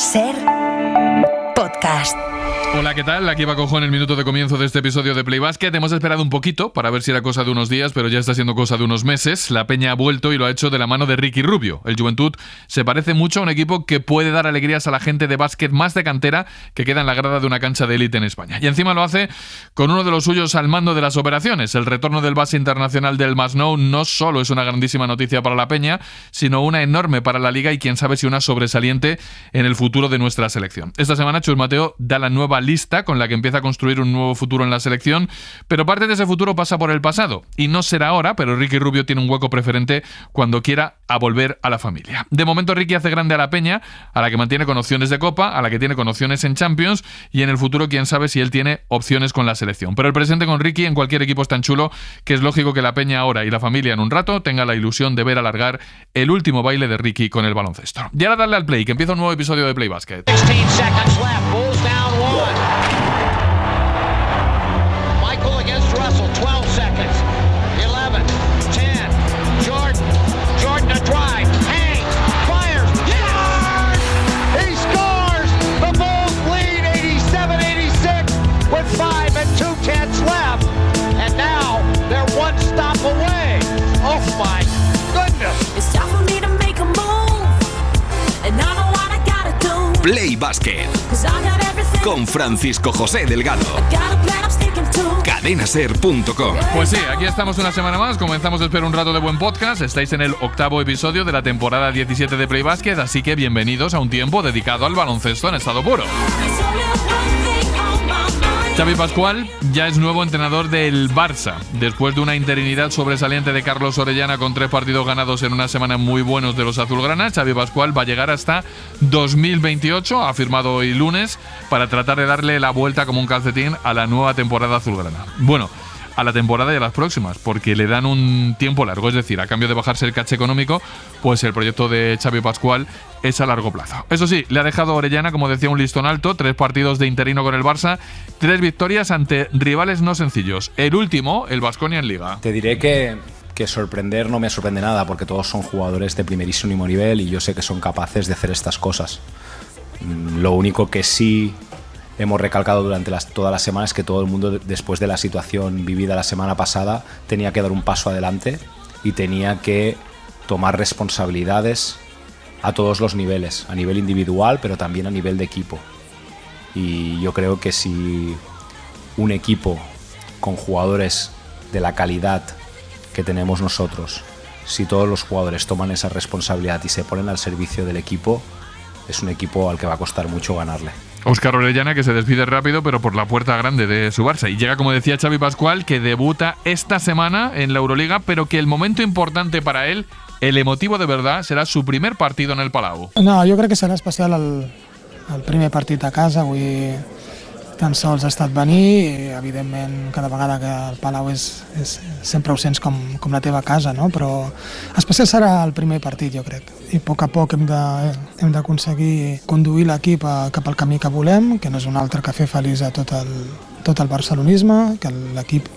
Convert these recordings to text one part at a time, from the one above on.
Ser Podcast. Hola, ¿qué tal? Aquí Paco en el minuto de comienzo de este episodio de Play Basket. Hemos esperado un poquito para ver si era cosa de unos días, pero ya está siendo cosa de unos meses. La Peña ha vuelto y lo ha hecho de la mano de Ricky Rubio. El Juventud se parece mucho a un equipo que puede dar alegrías a la gente de básquet más de cantera que queda en la grada de una cancha de élite en España. Y encima lo hace con uno de los suyos al mando de las operaciones. El retorno del base internacional del Masnou no solo es una grandísima noticia para la Peña, sino una enorme para la Liga y quién sabe si una sobresaliente en el futuro de nuestra selección. Esta semana Chus Mateo da la nueva lista con la que empieza a construir un nuevo futuro en la selección, pero parte de ese futuro pasa por el pasado, y no será ahora, pero Ricky Rubio tiene un hueco preferente cuando quiera a volver a la familia. De momento Ricky hace grande a la Peña, a la que mantiene con opciones de Copa, a la que tiene con opciones en Champions, y en el futuro quién sabe si él tiene opciones con la selección. Pero el presente con Ricky en cualquier equipo es tan chulo que es lógico que la Peña ahora y la familia en un rato tenga la ilusión de ver alargar el último baile de Ricky con el baloncesto. Y ahora darle al play, que empieza un nuevo episodio de Play Basket. 16 seconds left, Bulls down one. Michael against Russell, 12 seconds. 11, 10, Jordan a drive, hangs, fires, yes! He scores! The Bulls lead 87-86 with 5 and 2/10 left. And now they're one stop away. Oh my goodness! It's time for me to make a move. And I know what I gotta do. Play Basket con Francisco José Delgado. Cadenaser.com. Pues sí, aquí estamos una semana más. Comenzamos, espero, un rato de buen podcast. Estáis en el 8º episodio de la temporada 17 de Play Basket, así que bienvenidos a un tiempo dedicado al baloncesto en estado puro. Xavi Pascual ya es nuevo entrenador del Barça. Después de una interinidad sobresaliente de Carlos Orellana con 3 partidos ganados en una semana muy buenos de los azulgranas, Xavi Pascual va a llegar hasta 2028, ha firmado hoy lunes, para tratar de darle la vuelta como un calcetín a la nueva temporada azulgrana. Bueno, a la temporada y a las próximas, porque le dan un tiempo largo, es decir, a cambio de bajarse el caché económico, pues el proyecto de Xavi Pascual es a largo plazo. Eso sí, le ha dejado a Orellana, como decía, un listón alto, 3 partidos de interino con el Barça, 3 victorias ante rivales no sencillos. El último, el Baskonia en Liga. Te diré que sorprender no me sorprende nada, porque todos son jugadores de primerísimo nivel y yo sé que son capaces de hacer estas cosas. Lo único que sí hemos recalcado durante toda la semana es que todo el mundo, después de la situación vivida la semana pasada, tenía que dar un paso adelante y tenía que tomar responsabilidades a todos los niveles, a nivel individual, pero también a nivel de equipo. Y yo creo que si un equipo con jugadores de la calidad que tenemos nosotros, si todos los jugadores toman esa responsabilidad y se ponen al servicio del equipo, es un equipo al que va a costar mucho ganarle. Óscar Orellana, que se despide rápido, pero por la puerta grande de su Barça. Y llega, como decía Xavi Pascual, que debuta esta semana en la Euroliga, pero que el momento importante para él, el emotivo de verdad, serà su primer partido en el Palau. No, jo crec que serà especial el primer partit a casa. Avui tan sols ha estat venir i, evidentment, cada vegada que el Palau sempre ho sents com la teva casa, no? Però especial serà el primer partit, jo crec. I a poc hem d'aconseguir conduir l'equip cap al camí que volem, que no és un altre que fer feliç a tot el barcelonisme, que l'equip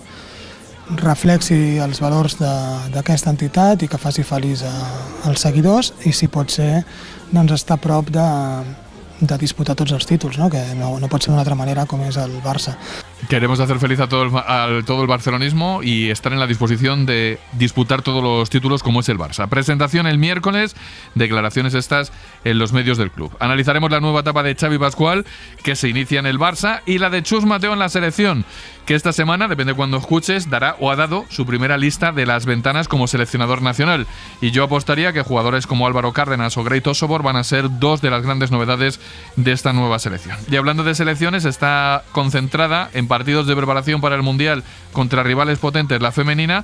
reflexi els valors d'aquesta entitat i que faci feliç als seguidors i, si pot ser, doncs estar a prop de disputar tots els títols, no? Que no pot ser d'una altra manera com és el Barça. Queremos hacer feliz a todo el barcelonismo y estar en la disposición de disputar todos los títulos como es el Barça. Presentación el miércoles, declaraciones estas en los medios del club. Analizaremos la nueva etapa de Xavi Pascual, que se inicia en el Barça, y la de Chus Mateo en la selección, que esta semana, depende de cuando escuches, dará o ha dado su primera lista de las ventanas como seleccionador nacional. Y yo apostaría que jugadores como Álvaro Cárdenas o Grey Tosobor van a ser 2 de las grandes novedades de esta nueva selección. Y hablando de selecciones, está concentrada en partidos de preparación para el Mundial contra rivales potentes la femenina.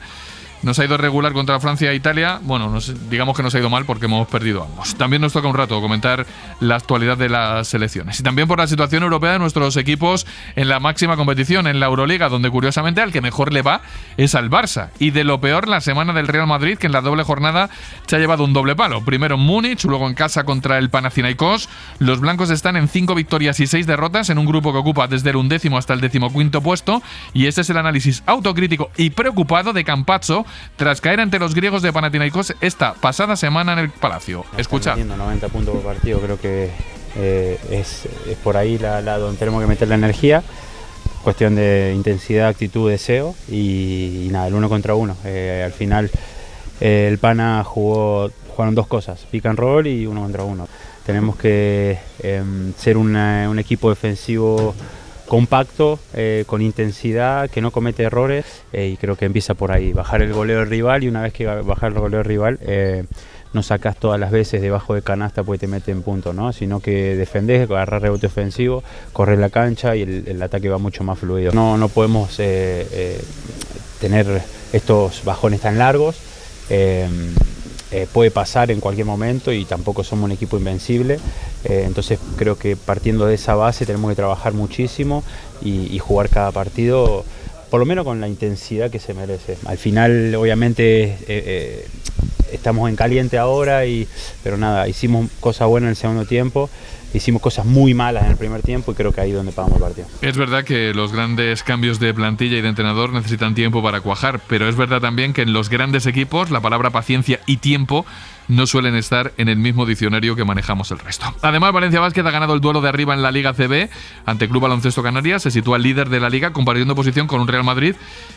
Nos ha ido regular contra Francia e Italia. Bueno, digamos que nos ha ido mal porque hemos perdido ambos. También nos toca un rato comentar la actualidad de las selecciones. Y también por la situación europea de nuestros equipos en la máxima competición, en la Euroliga, donde curiosamente al que mejor le va es al Barça. Y de lo peor, la semana del Real Madrid, que en la doble jornada se ha llevado un doble palo. Primero en Múnich, luego en casa contra el Panathinaikos. Los blancos están en 5 victorias y 6 derrotas en un grupo que ocupa desde el 11º hasta el 15º puesto. Y ese es el análisis autocrítico y preocupado de Campazzo tras caer ante los griegos de Panathinaikos esta pasada semana en el Palacio. Escuchad. 90 puntos por partido, creo que es por ahí donde tenemos que meter la energía. Cuestión de intensidad, actitud, deseo y nada, el 1 contra 1. Al final el Pana jugaron 2 cosas, pick and roll y 1 contra 1. Tenemos que ser un equipo defensivo compacto, con intensidad, que no comete errores, y creo que empieza por ahí, bajar el goleo del rival, y una vez que bajar el goleo del rival no sacás todas las veces debajo de canasta porque te meten puntos, ¿no? Sino que defendés, agarrás rebote ofensivo, corres la cancha y el ataque va mucho más fluido. No podemos tener estos bajones tan largos. Puede pasar en cualquier momento y tampoco somos un equipo invencible, entonces creo que partiendo de esa base tenemos que trabajar muchísimo y jugar cada partido por lo menos con la intensidad que se merece. Al final obviamente estamos en caliente ahora, pero nada, hicimos cosas buenas en el segundo tiempo, hicimos cosas muy malas en el primer tiempo y creo que ahí es donde pagamos el partido. Es verdad que los grandes cambios de plantilla y de entrenador necesitan tiempo para cuajar, pero es verdad también que en los grandes equipos la palabra paciencia y tiempo no suelen estar en el mismo diccionario que manejamos el resto. Además, Valencia Basket ha ganado el duelo de arriba en la Liga CB ante Club Baloncesto Canarias, se sitúa líder de la Liga compartiendo posición con un Real Madrid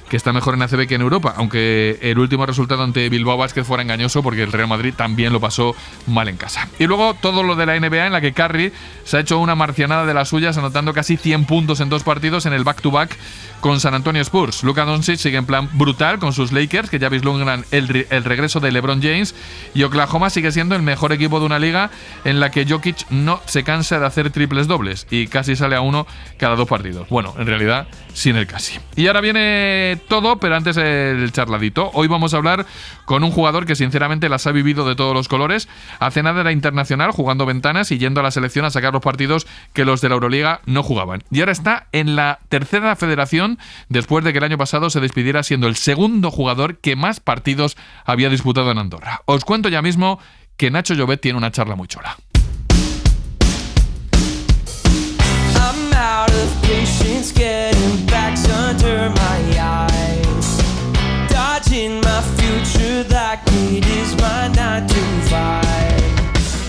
que está mejor en ACB que en Europa, aunque el último resultado ante Bilbao Basket fuera engañoso porque el Real Madrid también lo pasó mal en casa. Y luego todo lo de la NBA, en la que Curry se ha hecho una marcianada de las suyas, anotando casi 100 puntos en 2 partidos en el back-to-back con San Antonio Spurs. Luka Doncic sigue en plan brutal con sus Lakers, que ya vislumbran el regreso de LeBron James, y Oklahoma sigue siendo el mejor equipo de una liga en la que Jokic no se cansa de hacer triples dobles y casi sale a 1 cada 2 partidos. Bueno, en realidad sin el casi. Y ahora viene todo, pero antes el charladito. Hoy vamos a hablar con un jugador que sinceramente las ha vivido de todos los colores. Hace nada era internacional, jugando ventanas y yendo a la selección a sacar los partidos que los de la Euroliga no jugaban. Y ahora está en la tercera federación después de que el año pasado se despidiera siendo el segundo jugador que más partidos había disputado en Andorra. Os cuento ya mismo que Nacho Llobet tiene una charla muy chula.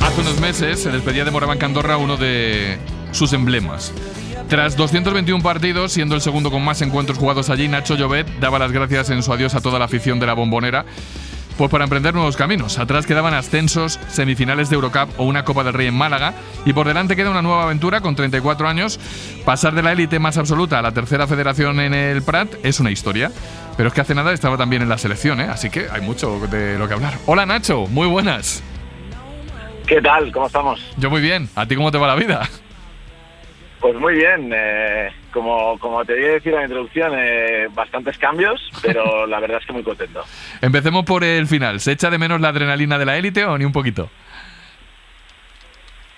Hace unos meses se despedía de Morabanc Andorra uno de sus emblemas. Tras 221 partidos, siendo el segundo con más encuentros jugados allí, Nacho Llobet daba las gracias en su adiós a toda la afición de la Bombonera, pues para emprender nuevos caminos. Atrás quedaban ascensos, semifinales de Eurocup o una Copa del Rey en Málaga, y por delante queda una nueva aventura con 34 años. Pasar de la élite más absoluta a la tercera federación en el Prat es una historia, pero es que hace nada estaba también en la selección, así que hay mucho de lo que hablar. Hola Nacho, muy buenas. ¿Qué tal? ¿Cómo estamos? Yo muy bien. ¿A ti cómo te va la vida? Pues muy bien, como te voy a decir en la introducción, bastantes cambios, pero la verdad es que muy contento. Empecemos por el final. ¿Se echa de menos la adrenalina de la élite o ni un poquito?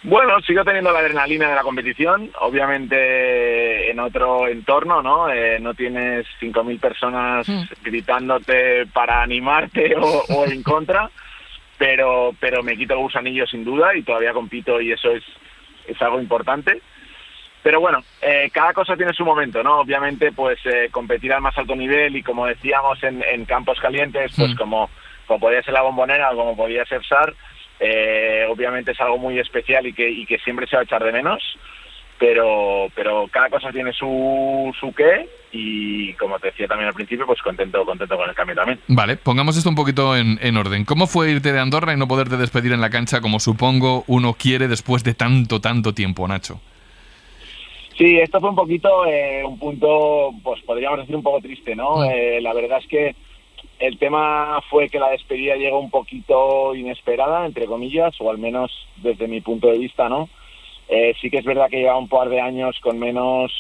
Bueno, sigo teniendo la adrenalina de la competición, obviamente en otro entorno, ¿no? No tienes 5.000 personas gritándote para animarte o en contra, pero me quito el gusanillo sin duda y todavía compito y eso es algo importante. Pero bueno, cada cosa tiene su momento, ¿no? Obviamente, pues competir al más alto nivel y como decíamos en campos calientes, pues como podía ser la Bombonera o como podía ser SAR, obviamente es algo muy especial y que siempre se va a echar de menos, pero cada cosa tiene su qué y como te decía también al principio, pues contento con el cambio también. Vale, pongamos esto un poquito en orden. ¿Cómo fue irte de Andorra y no poderte despedir en la cancha como supongo uno quiere después de tanto tiempo, Nacho? Sí, esto fue un poquito un punto, pues podríamos decir un poco triste, ¿no? La verdad es que el tema fue que la despedida llegó un poquito inesperada, entre comillas, o al menos desde mi punto de vista, ¿no? Sí que es verdad que lleva un par de años con menos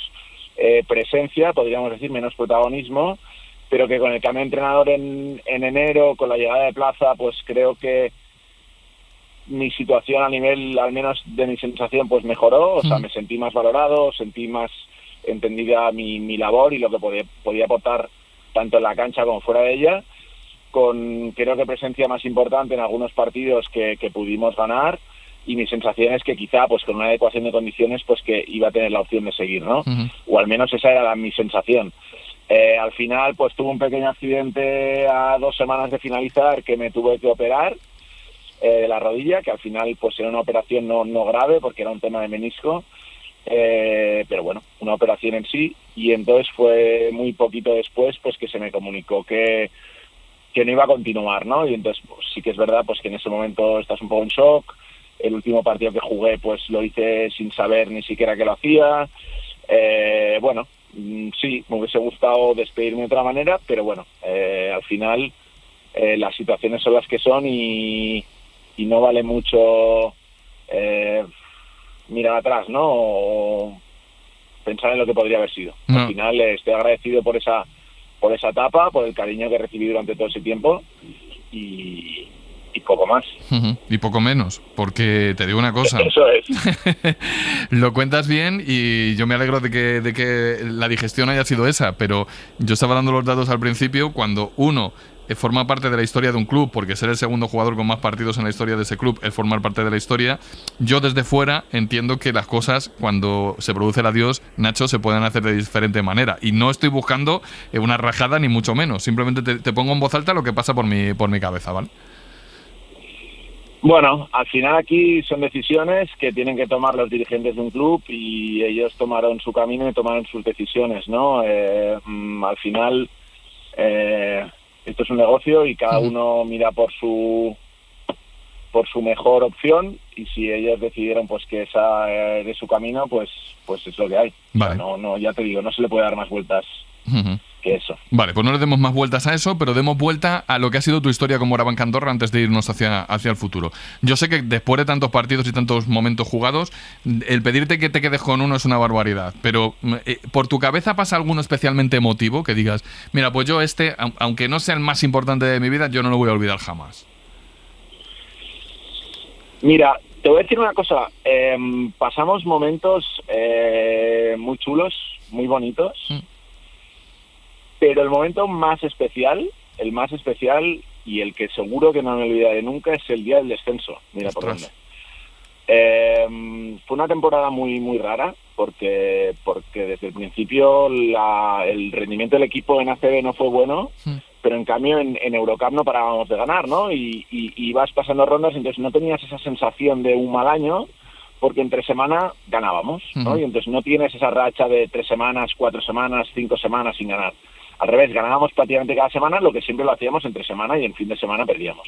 presencia, podríamos decir, menos protagonismo, pero que con el cambio de entrenador en enero, con la llegada de Plaza, pues creo que mi situación a nivel, al menos de mi sensación, pues mejoró, o sea, me sentí más valorado, sentí más entendida mi labor y lo que podía aportar tanto en la cancha como fuera de ella, con creo que presencia más importante en algunos partidos que pudimos ganar, y mi sensación es que quizá pues con una adecuación de condiciones pues que iba a tener la opción de seguir, ¿no? O al menos esa era mi sensación. Al final pues tuve un pequeño accidente a 2 semanas de finalizar que me tuve que operar. de la rodilla, que al final pues era una operación no grave porque era un tema de menisco, pero bueno, una operación en sí, y entonces fue muy poquito después pues que se me comunicó que no iba a continuar, ¿no? Y entonces pues, sí que es verdad pues que en ese momento estás un poco en shock. El último partido que jugué pues lo hice sin saber ni siquiera que lo hacía. Bueno, sí, me hubiese gustado despedirme de otra manera, pero bueno, al final las situaciones son las que son y no vale mucho mirar atrás, ¿no? O pensar en lo que podría haber sido. No. Al final estoy agradecido por esa etapa, por el cariño que recibí durante todo ese tiempo y poco más. Y poco menos, porque te digo una cosa. Eso es. Lo cuentas bien y yo me alegro de que la digestión haya sido esa, pero yo estaba dando los datos al principio. Cuando uno forma parte de la historia de un club, porque ser el segundo jugador con más partidos en la historia de ese club es formar parte de la historia, yo desde fuera entiendo que las cosas, cuando se produce el adiós, Nacho, se pueden hacer de diferente manera, y no estoy buscando una rajada ni mucho menos, simplemente te pongo en voz alta lo que pasa por mi cabeza, ¿vale? Bueno, al final aquí son decisiones que tienen que tomar los dirigentes de un club y ellos tomaron su camino y tomaron sus decisiones, ¿no? Al final esto es un negocio y cada uno mira por su mejor opción, y si ellos decidieron pues que esa es su camino, pues es lo que hay. Vale. O sea, no, ya te digo, no se le puede dar más vueltas que eso. Vale, pues no le demos más vueltas a eso, pero demos vuelta a lo que ha sido tu historia como Morabanc Andorra antes de irnos hacia el futuro. Yo sé que después de tantos partidos y tantos momentos jugados, el pedirte que te quedes con uno es una barbaridad, pero ¿por tu cabeza pasa alguno especialmente emotivo que digas, mira, pues yo aunque no sea el más importante de mi vida, yo no lo voy a olvidar jamás? Mira, te voy a decir una cosa, pasamos momentos muy chulos, muy bonitos, pero el momento más especial, y el que seguro que no me olvidaré nunca, es el día del descenso. Mira por dónde. Fue una temporada muy muy rara, porque desde el principio el rendimiento del equipo en ACB no fue bueno, pero en cambio en Eurocup no parábamos de ganar, ¿no? Y ibas pasando rondas, entonces no tenías esa sensación de un mal año, porque entre semana ganábamos, ¿no? Y entonces no tienes esa racha de 3 semanas, 4 semanas, 5 semanas sin ganar. Al revés, ganábamos prácticamente cada semana, lo que siempre lo hacíamos entre semana, y en fin de semana perdíamos.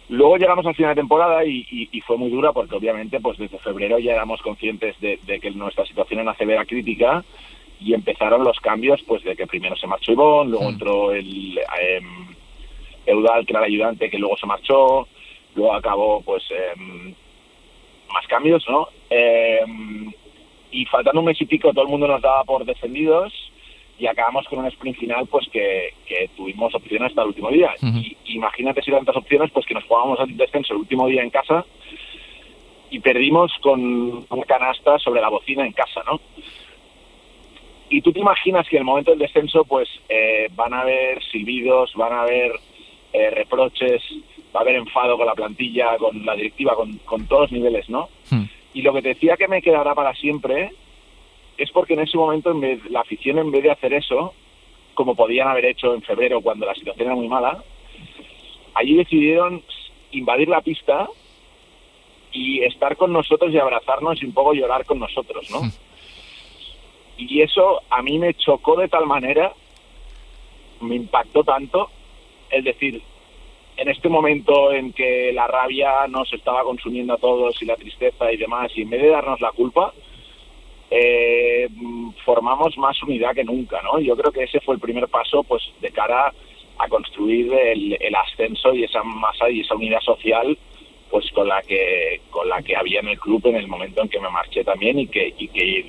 Luego llegamos al final de temporada y fue muy dura, porque obviamente pues desde febrero ya éramos conscientes de que nuestra situación en ACB era crítica, y empezaron los cambios, pues de que primero se marchó Ivonne, luego entró el Eudal, que era el ayudante, que luego se marchó, luego acabó pues más cambios, ¿no? Y faltando un mes y pico todo el mundo nos daba por descendidos, y acabamos con un sprint final pues que tuvimos opciones hasta el último día. Y imagínate si tantas opciones, pues que nos jugábamos al descenso el último día en casa y perdimos con una canasta sobre la bocina en casa, ¿no? Y tú te imaginas que en el momento del descenso pues van a haber silbidos, van a haber reproches, va a haber enfado con la plantilla, con la directiva, con todos los niveles, ¿no? Y lo que te decía que me quedará para siempre es porque en ese momento la afición, en vez de hacer eso, como podían haber hecho en febrero cuando la situación era muy mala, allí decidieron invadir la pista y estar con nosotros y abrazarnos y un poco llorar con nosotros, ¿no? Y eso a mí me chocó de tal manera, me impactó tanto, es decir, en este momento en que la rabia nos estaba consumiendo a todos y la tristeza y demás, y en vez de darnos la culpa, formamos más unidad que nunca, ¿no? Yo creo que ese fue el primer paso pues de cara a construir el ascenso y esa masa y esa unidad social pues con la que había en el club en el momento en que me marché también, y que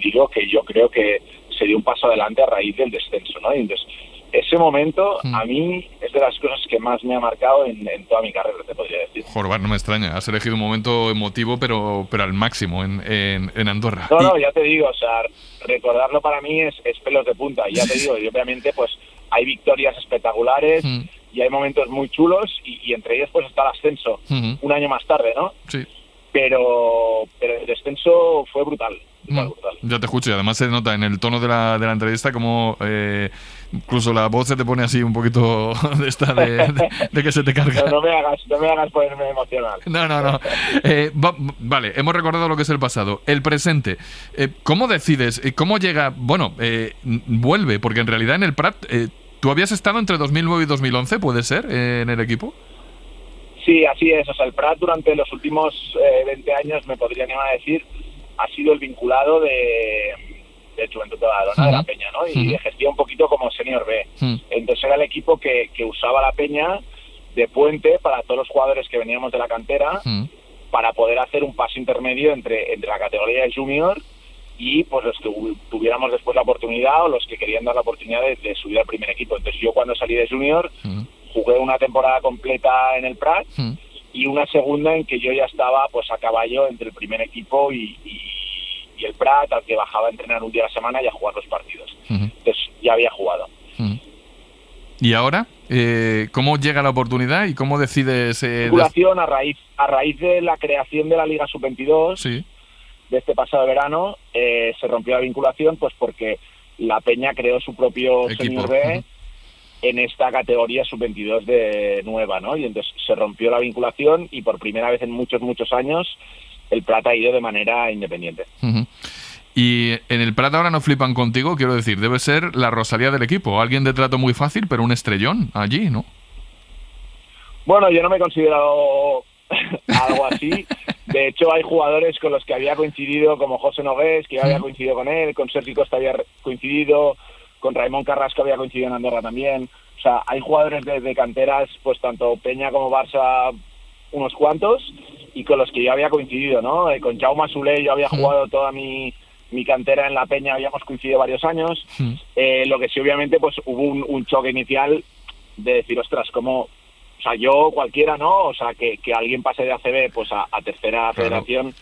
digo que yo creo que se dio un paso adelante a raíz del descenso, ¿no? Y entonces ese momento a mí es de las cosas que más me ha marcado en toda mi carrera, te podría decir. Jorbar, no me extraña, has elegido un momento emotivo pero al máximo en Andorra. No, ya te digo, o sea, recordarlo para mí es pelos de punta, y ya te digo, y obviamente pues hay victorias espectaculares y hay momentos muy chulos, y entre ellos pues está el ascenso un año más tarde, ¿no? Sí. Pero el descenso fue brutal, brutal. Ya te escucho y además se nota en el tono de la entrevista como incluso la voz se te pone así un poquito de que se te carga. No me hagas ponerme emocional. No. Vale, hemos recordado lo que es el pasado. El presente. ¿Cómo decides? ¿Cómo llega? Bueno, vuelve, porque en realidad en el Prat tú habías estado entre 2009 y 2011, ¿puede ser? En el equipo. Sí, así es. O sea, el Prat durante los últimos 20 años, me podría animar a decir, ha sido el vinculado de Juventud de Badalona, de la Peña, ¿no? Y ejercía un poquito como senior B. Entonces era el equipo que usaba la Peña de puente para todos los jugadores que veníamos de la cantera, para poder hacer un paso intermedio entre la categoría de junior y pues los que tuviéramos después la oportunidad o los que querían dar la oportunidad de subir al primer equipo. Entonces yo cuando salí de junior jugué una temporada completa en el Prat y una segunda en que yo ya estaba pues a caballo entre el primer equipo y el Prat, al que bajaba a entrenar un día a la semana y a jugar los partidos. Entonces ya había jugado. ¿Y ahora? ¿Cómo llega la oportunidad y cómo decides...? Vinculación a raíz de la creación de la Liga Sub-22 de este pasado verano, se rompió la vinculación pues porque la Peña creó su propio Senior B en esta categoría Sub-22 de nueva, ¿no? Y entonces se rompió la vinculación y por primera vez en muchos años el Prat ha ido de manera independiente. Y en el Prat ahora no flipan contigo, quiero decir, debe ser la Rosalía del equipo, alguien de trato muy fácil, pero un estrellón allí, ¿no? Bueno, yo no me he considerado algo así. De hecho, hay jugadores con los que había coincidido, como José Nogués, que ya había coincidido con él, con Sergi Costa había coincidido, con Raimon Carrasco había coincidido en Andorra también. O sea, hay jugadores de canteras, pues tanto Peña como Barça, unos cuantos, y con los que yo había coincidido, ¿no? Con Jaume Soler yo había jugado toda mi cantera en la Peña, habíamos coincidido varios años. Lo que sí, obviamente, pues hubo un choque inicial de decir, ostras, ¿cómo...? O sea, yo cualquiera, ¿no? O sea, que alguien pase de ACB pues a tercera federación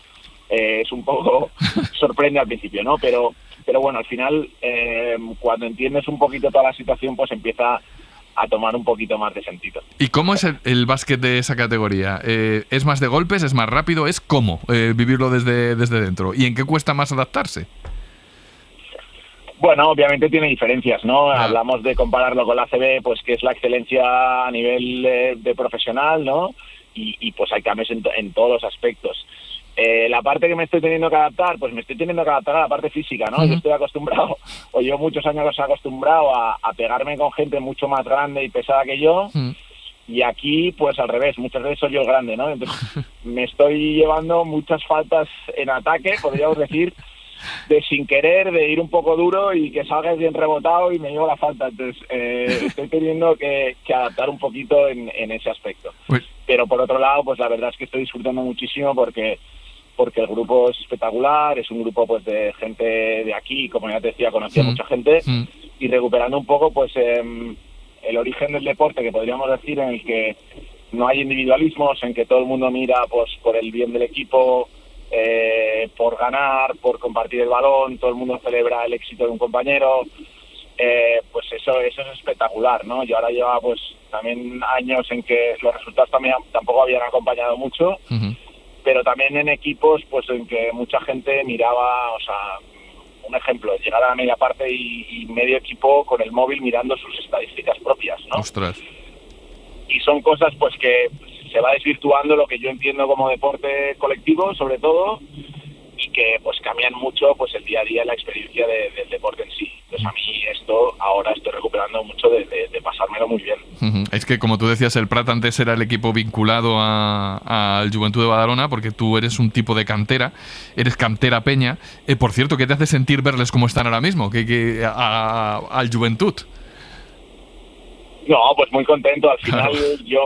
es un poco... sorprende al principio, ¿no? Pero bueno, al final, cuando entiendes un poquito toda la situación, pues empieza a tomar un poquito más de sentido. ¿Y cómo es el básquet de esa categoría? ¿Es más de golpes? ¿Es más rápido? ¿Es cómo vivirlo desde dentro? ¿Y en qué cuesta más adaptarse? Bueno, obviamente tiene diferencias, ¿no? Hablamos de compararlo con la ACB, pues que es la excelencia a nivel de profesional, ¿no? Y pues hay cambios en todos los aspectos. La parte que me estoy teniendo que adaptar, pues me estoy teniendo que adaptar a la parte física, ¿no? Yo estoy acostumbrado, o llevo muchos años acostumbrado a pegarme con gente mucho más grande y pesada que yo, y aquí, pues al revés, muchas veces soy yo el grande, ¿no? Entonces me estoy llevando muchas faltas en ataque, podríamos decir, de sin querer, de ir un poco duro y que salgas bien rebotado y me llevo la falta. Entonces estoy teniendo que adaptar un poquito en ese aspecto. Pero por otro lado, pues la verdad es que estoy disfrutando muchísimo porque el grupo es espectacular, es un grupo pues de gente de aquí, como ya te decía, conocía mucha gente, y recuperando un poco pues el origen del deporte, que podríamos decir, en el que no hay individualismos, en que todo el mundo mira pues por el bien del equipo, por ganar, por compartir el balón, todo el mundo celebra el éxito de un compañero, pues eso es espectacular, ¿no? Y ahora lleva pues también años en que los resultados también tampoco habían acompañado mucho, pero también en equipos pues en que mucha gente miraba, o sea, un ejemplo, llegar a la media parte y medio equipo con el móvil mirando sus estadísticas propias, ¿no? Ostras. Y son cosas pues que se va desvirtuando lo que yo entiendo como deporte colectivo, sobre todo, y que pues cambian mucho pues el día a día, la experiencia del deporte en sí. Entonces a mí ahora estoy recuperando mucho de pasármelo muy bien. Es que como tú decías, el Prat antes era el equipo vinculado al Juventud de Badalona, porque tú eres un tipo de cantera, eres cantera Peña. Por cierto, ¿qué te hace sentir verles como están ahora mismo al Juventud? No, pues muy contento. Al final yo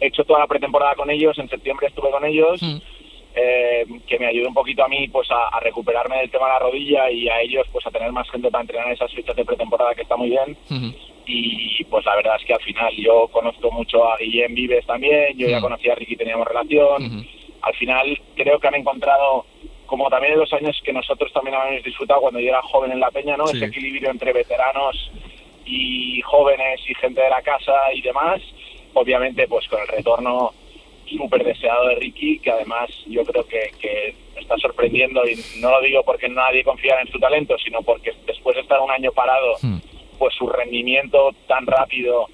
he hecho toda la pretemporada con ellos, en septiembre estuve con ellos, que me ayudó un poquito a mí pues a recuperarme del tema de la rodilla y a ellos pues a tener más gente para entrenar esas fechas de pretemporada, que está muy bien. Y pues la verdad es que al final yo conozco mucho a Guillem Vives también, yo ya conocía a Ricky, teníamos relación. Al final creo que han encontrado, como también en los años que nosotros también habíamos disfrutado cuando yo era joven en la Peña, ¿no? Ese equilibrio entre veteranos y jóvenes y gente de la casa y demás, obviamente pues con el retorno súper deseado de Ricky, que además yo creo que está sorprendiendo viendo, y no lo digo porque nadie confiara en su talento, sino porque después de estar un año parado, pues su rendimiento tan rápido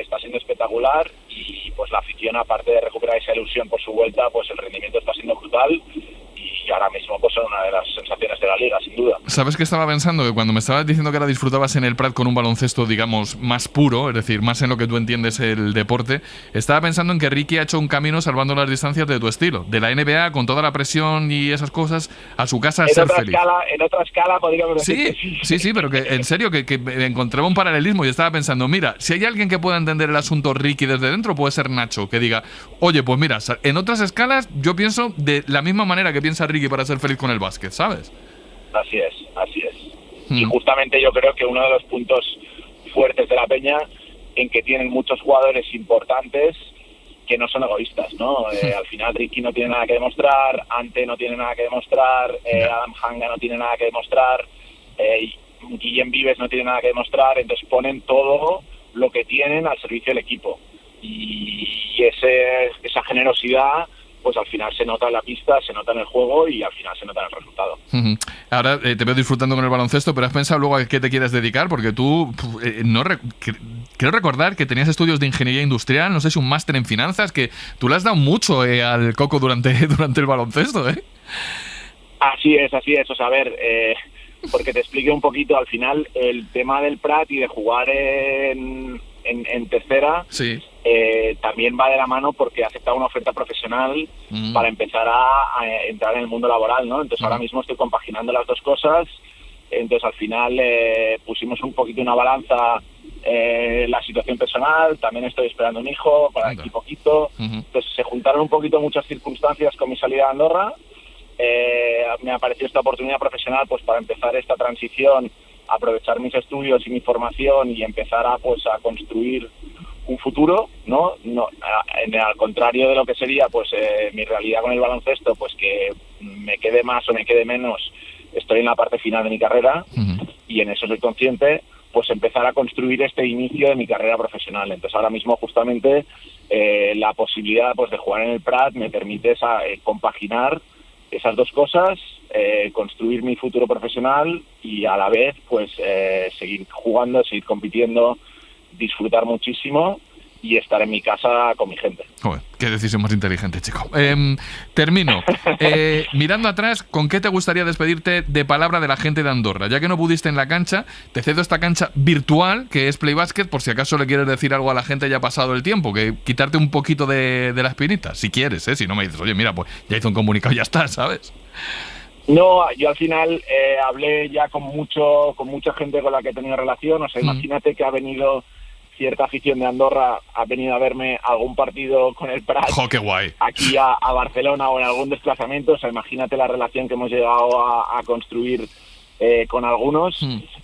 está siendo espectacular, y pues la afición, aparte de recuperar esa ilusión por su vuelta, pues el rendimiento está siendo brutal. Y ahora mismo pues son una de las sensaciones de la liga, sin duda. ¿Sabes qué estaba pensando? Que cuando me estabas diciendo que ahora disfrutabas en el Prat con un baloncesto, digamos, más puro, es decir, más en lo que tú entiendes el deporte, estaba pensando en que Ricky ha hecho un camino salvando las distancias de tu estilo, de la NBA, con toda la presión y esas cosas, a su casa a ser feliz. En otra escala podríamos decir Sí, pero que en serio, que encontraba un paralelismo y estaba pensando, mira, si hay alguien que pueda entender el asunto Ricky desde dentro, puede ser Nacho, que diga, oye, pues mira, en otras escalas yo pienso de la misma manera que piensa Ricky para ser feliz con el básquet, ¿sabes? Así es. Y justamente yo creo que uno de los puntos fuertes de la Peña, en que tienen muchos jugadores importantes que no son egoístas, ¿no? Al final Ricky no tiene nada que demostrar, Ante no tiene nada que demostrar, Adam Hanga no tiene nada que demostrar, Guillem Vives no tiene nada que demostrar, entonces ponen todo lo que tienen al servicio del equipo. Y esa generosidad, pues al final se nota en la pista, se nota en el juego y al final se nota en el resultado. Ahora te veo disfrutando con el baloncesto, pero ¿has pensado luego a qué te quieres dedicar? Porque tú, quiero recordar que tenías estudios de ingeniería industrial, no sé si un máster en finanzas, que tú le has dado mucho al coco durante el baloncesto, ¿eh? Así es. O sea, a ver, porque te expliqué un poquito, al final el tema del Prat y de jugar en tercera, sí. También va de la mano porque he aceptado una oferta profesional para empezar a entrar en el mundo laboral, ¿no? Entonces ahora mismo estoy compaginando las dos cosas. Entonces al final pusimos un poquito una balanza la situación personal, también estoy esperando un hijo para aquí poquito. Entonces se juntaron un poquito muchas circunstancias con mi salida a Andorra. Me apareció esta oportunidad profesional pues para empezar esta transición, aprovechar mis estudios y mi formación y empezar a construir un futuro, ¿no? Al contrario de lo que sería pues mi realidad con el baloncesto, pues que me quede más o me quede menos, estoy en la parte final de mi carrera y en eso soy consciente, pues empezar a construir este inicio de mi carrera profesional. Entonces ahora mismo justamente la posibilidad pues de jugar en el Prat me permite compaginar esas dos cosas, construir mi futuro profesional y a la vez pues seguir jugando, seguir compitiendo, disfrutar muchísimo y estar en mi casa con mi gente. Joder, qué decisión más inteligente, chico. Termino. Mirando atrás, ¿con qué te gustaría despedirte de palabra de la gente de Andorra? Ya que no pudiste en la cancha, te cedo esta cancha virtual, que es Play Basket, por si acaso le quieres decir algo a la gente ya ha pasado el tiempo, que quitarte un poquito de la espinita, si quieres, si no me dices, oye, mira, pues ya hizo un comunicado y ya está, ¿sabes? No, yo al final hablé ya con mucha gente con la que he tenido relación. O sea, imagínate que ha venido cierta afición de Andorra, ha venido a verme algún partido con el Prat. ¡Oh, qué guay! Aquí a Barcelona o en algún desplazamiento. O sea, imagínate la relación que hemos llegado a construir con algunos.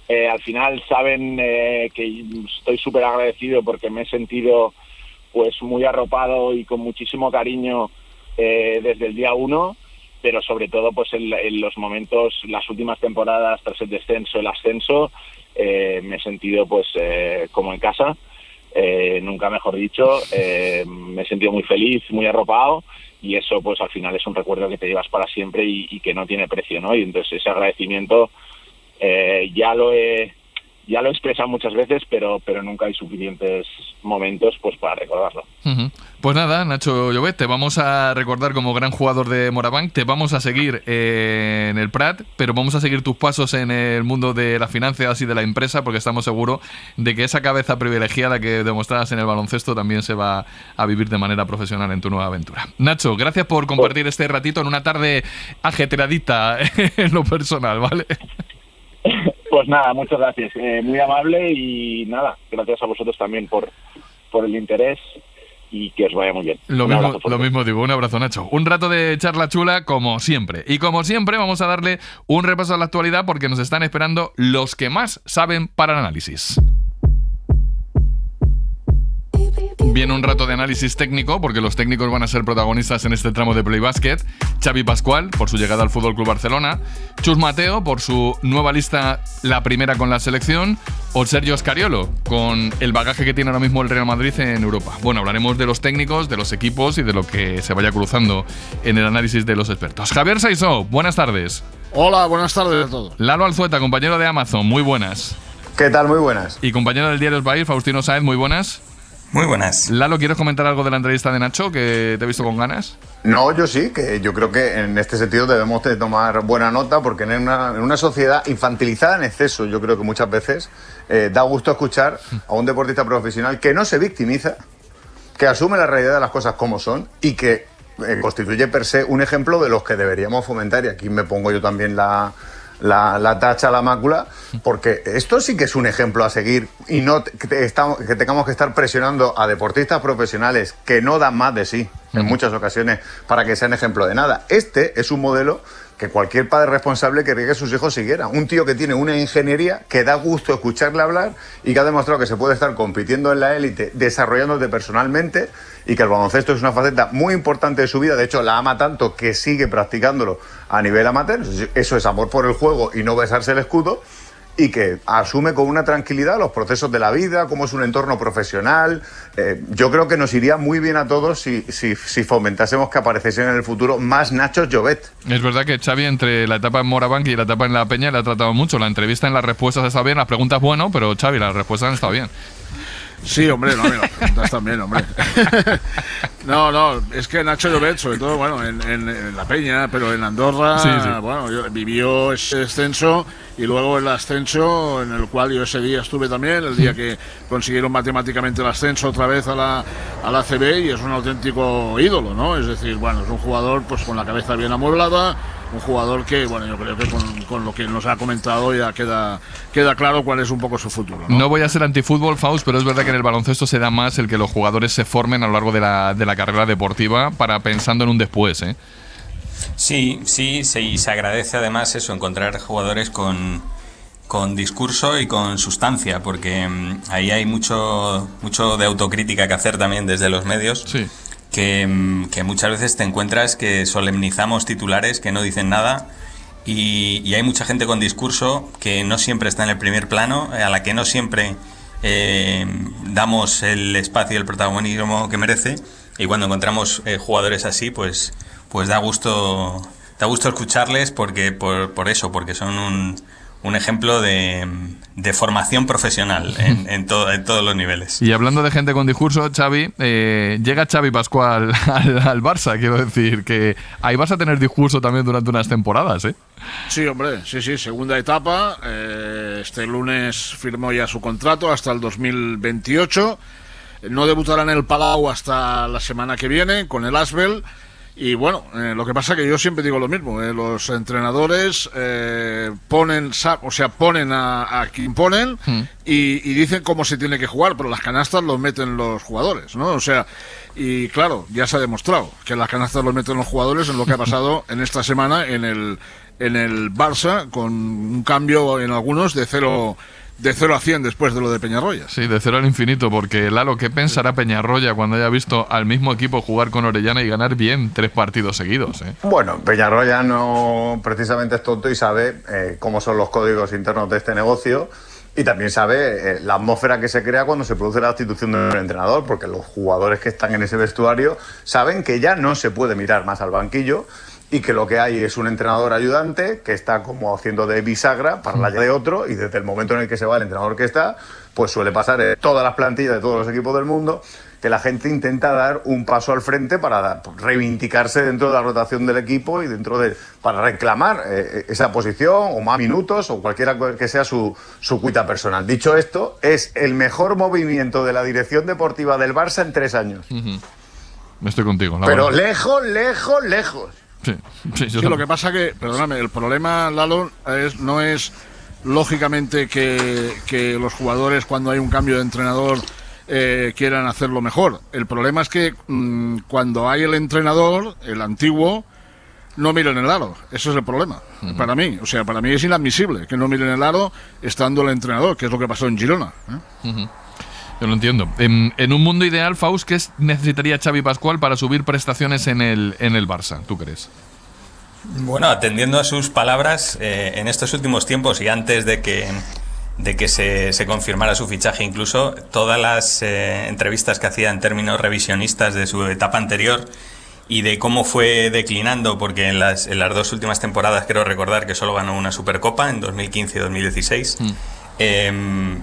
Al final saben que estoy súper agradecido porque me he sentido pues muy arropado y con muchísimo cariño desde el día 1. Pero sobre todo pues en los momentos, las últimas temporadas tras el descenso, el ascenso, me he sentido pues como en casa, nunca mejor dicho. Me he sentido muy feliz, muy arropado y eso pues al final es un recuerdo que te llevas para siempre y que no tiene precio, ¿no? Y entonces ese agradecimiento ya lo he expresado muchas veces, pero nunca hay suficientes momentos pues para recordarlo. Pues nada, Nacho Llobet, te vamos a recordar como gran jugador de Morabanc, te vamos a seguir en el Prat, pero vamos a seguir tus pasos en el mundo de las finanzas y de la empresa, porque estamos seguros de que esa cabeza privilegiada que demostrabas en el baloncesto también se va a vivir de manera profesional en tu nueva aventura. Nacho, gracias por compartir este ratito en una tarde ajetreadita en lo personal, ¿vale? Pues nada, muchas gracias. Muy amable y nada, gracias a vosotros también por el interés y que os vaya muy bien. Lo mismo digo, un abrazo, Nacho. Un rato de charla chula como siempre. Y como siempre vamos a darle un repaso a la actualidad porque nos están esperando los que más saben para el análisis. Viene un rato de análisis técnico, porque los técnicos van a ser protagonistas en este tramo de Play Basket. Xavi Pascual, por su llegada al FC Barcelona. Chus Mateo, por su nueva lista, la primera con la selección. O Sergio Scariolo, con el bagaje que tiene ahora mismo el Real Madrid en Europa. Bueno, hablaremos de los técnicos, de los equipos y de lo que se vaya cruzando en el análisis de los expertos. Javier Saisó, buenas tardes. Hola, buenas tardes a todos. Lalo Alzueta, compañero de Amazon, muy buenas. ¿Qué tal? Muy buenas. Y compañero del diario El País, Faustino Sáenz, muy buenas. Muy buenas. Lalo, ¿quieres comentar algo de la entrevista de Nacho, que te he visto con ganas? No, yo sí, que yo creo que en este sentido debemos de tomar buena nota, porque en una sociedad infantilizada en exceso, yo creo que muchas veces da gusto escuchar a un deportista profesional que no se victimiza, que asume la realidad de las cosas como son y que constituye per se un ejemplo de los que deberíamos fomentar. Y aquí me pongo yo también la tacha a la mácula, porque esto sí que es un ejemplo a seguir y no que tengamos que estar presionando a deportistas profesionales que no dan más de sí en muchas ocasiones para que sean ejemplo de nada. Este es un modelo que cualquier padre responsable querría que sus hijos siguieran. Un tío que tiene una ingeniería que da gusto escucharle hablar y que ha demostrado que se puede estar compitiendo en la élite, desarrollándote personalmente, y que el baloncesto es una faceta muy importante de su vida. De hecho, la ama tanto que sigue practicándolo a nivel amateur. Eso es amor por el juego y no besarse el escudo. Y que asume con una tranquilidad los procesos de la vida, cómo es un entorno profesional. Yo creo que nos iría muy bien a todos si fomentásemos que apareciesen en el futuro más Nachos Llobet. Es verdad que Xavi, entre la etapa en Morabank y la etapa en La Peña, le ha tratado mucho. La entrevista en las respuestas está bien, las preguntas bueno, pero Xavi, las respuestas han estado bien. Sí, hombre, no, las preguntas también, hombre. No, es que Nacho Llobet, sobre todo, bueno, en La Peña, pero en Andorra, sí. Bueno, vivió ese descenso y luego el ascenso, en el cual yo ese día estuve también, el día que consiguieron matemáticamente el ascenso otra vez a la ACB, y es un auténtico ídolo, ¿no? Es decir, bueno, es un jugador pues con la cabeza bien amueblada, un jugador que, bueno, yo creo que con lo que nos ha comentado ya queda claro cuál es un poco su futuro, ¿no? No voy a ser antifútbol, Faust, pero es verdad que en el baloncesto se da más el que los jugadores se formen a lo largo de la carrera deportiva para pensando en un después, ¿eh? Sí, se agradece además eso, encontrar jugadores con discurso y con sustancia, porque ahí hay mucho de autocrítica que hacer también desde los medios. Sí. Que muchas veces te encuentras que solemnizamos titulares que no dicen nada, y hay mucha gente con discurso que no siempre está en el primer plano, a la que no siempre damos el espacio y el protagonismo que merece, y cuando encontramos jugadores así, pues da gusto escucharles, porque son un ejemplo de formación profesional en todos los niveles. Y hablando de gente con discurso, Xavi, llega Xavi Pascual al Barça, quiero decir que ahí vas a tener discurso también durante unas temporadas, ¿eh? Sí, hombre, sí, segunda etapa. Este lunes firmó ya su contrato hasta el 2028. No debutará en el Palau hasta la semana que viene con el Asbel. Y bueno, lo que pasa es que yo siempre digo lo mismo, los entrenadores ponen a quien ponen y dicen cómo se tiene que jugar, pero las canastas los meten los jugadores, ¿no? O sea, y claro, ya se ha demostrado que las canastas los meten los jugadores, en lo que ha pasado en esta semana en el Barça, con un cambio en algunos de 0 a 100 después de lo de Peñarroya. Sí, de 0 al infinito, porque Lalo, ¿qué pensará Peñarroya cuando haya visto al mismo equipo jugar con Orellana y ganar bien 3 partidos seguidos? Bueno, Peñarroya no precisamente es tonto y sabe cómo son los códigos internos de este negocio, y también sabe la atmósfera que se crea cuando se produce la destitución de un entrenador, porque los jugadores que están en ese vestuario saben que ya no se puede mirar más al banquillo, y que lo que hay es un entrenador ayudante que está como haciendo de bisagra para la de otro, y desde el momento en el que se va el entrenador que está, pues suele pasar en todas las plantillas de todos los equipos del mundo, que la gente intenta dar un paso al frente para reivindicarse dentro de la rotación del equipo y para reclamar esa posición o más minutos o cualquiera que sea su cuita personal. Dicho esto, es el mejor movimiento de la dirección deportiva del Barça en 3 años. Estoy contigo. Pero lejos. Sí, lo que pasa que, perdóname, el problema, Lalo, no es lógicamente que los jugadores, cuando hay un cambio de entrenador, quieran hacerlo mejor. El problema es que cuando hay el entrenador, el antiguo, no miren el aro. Eso es el problema, para mí. O sea, para mí es inadmisible que no miren el aro estando el entrenador, que es lo que pasó en Girona. Yo lo entiendo. En un mundo ideal, Faust, ¿qué necesitaría Xavi Pascual para subir prestaciones en el Barça? ¿Tú crees? Bueno, atendiendo a sus palabras, en estos últimos tiempos y antes de que se confirmara su fichaje, incluso todas las entrevistas que hacía en términos revisionistas de su etapa anterior y de cómo fue declinando, porque en las 2 últimas temporadas creo recordar que solo ganó una Supercopa en 2015 y 2016.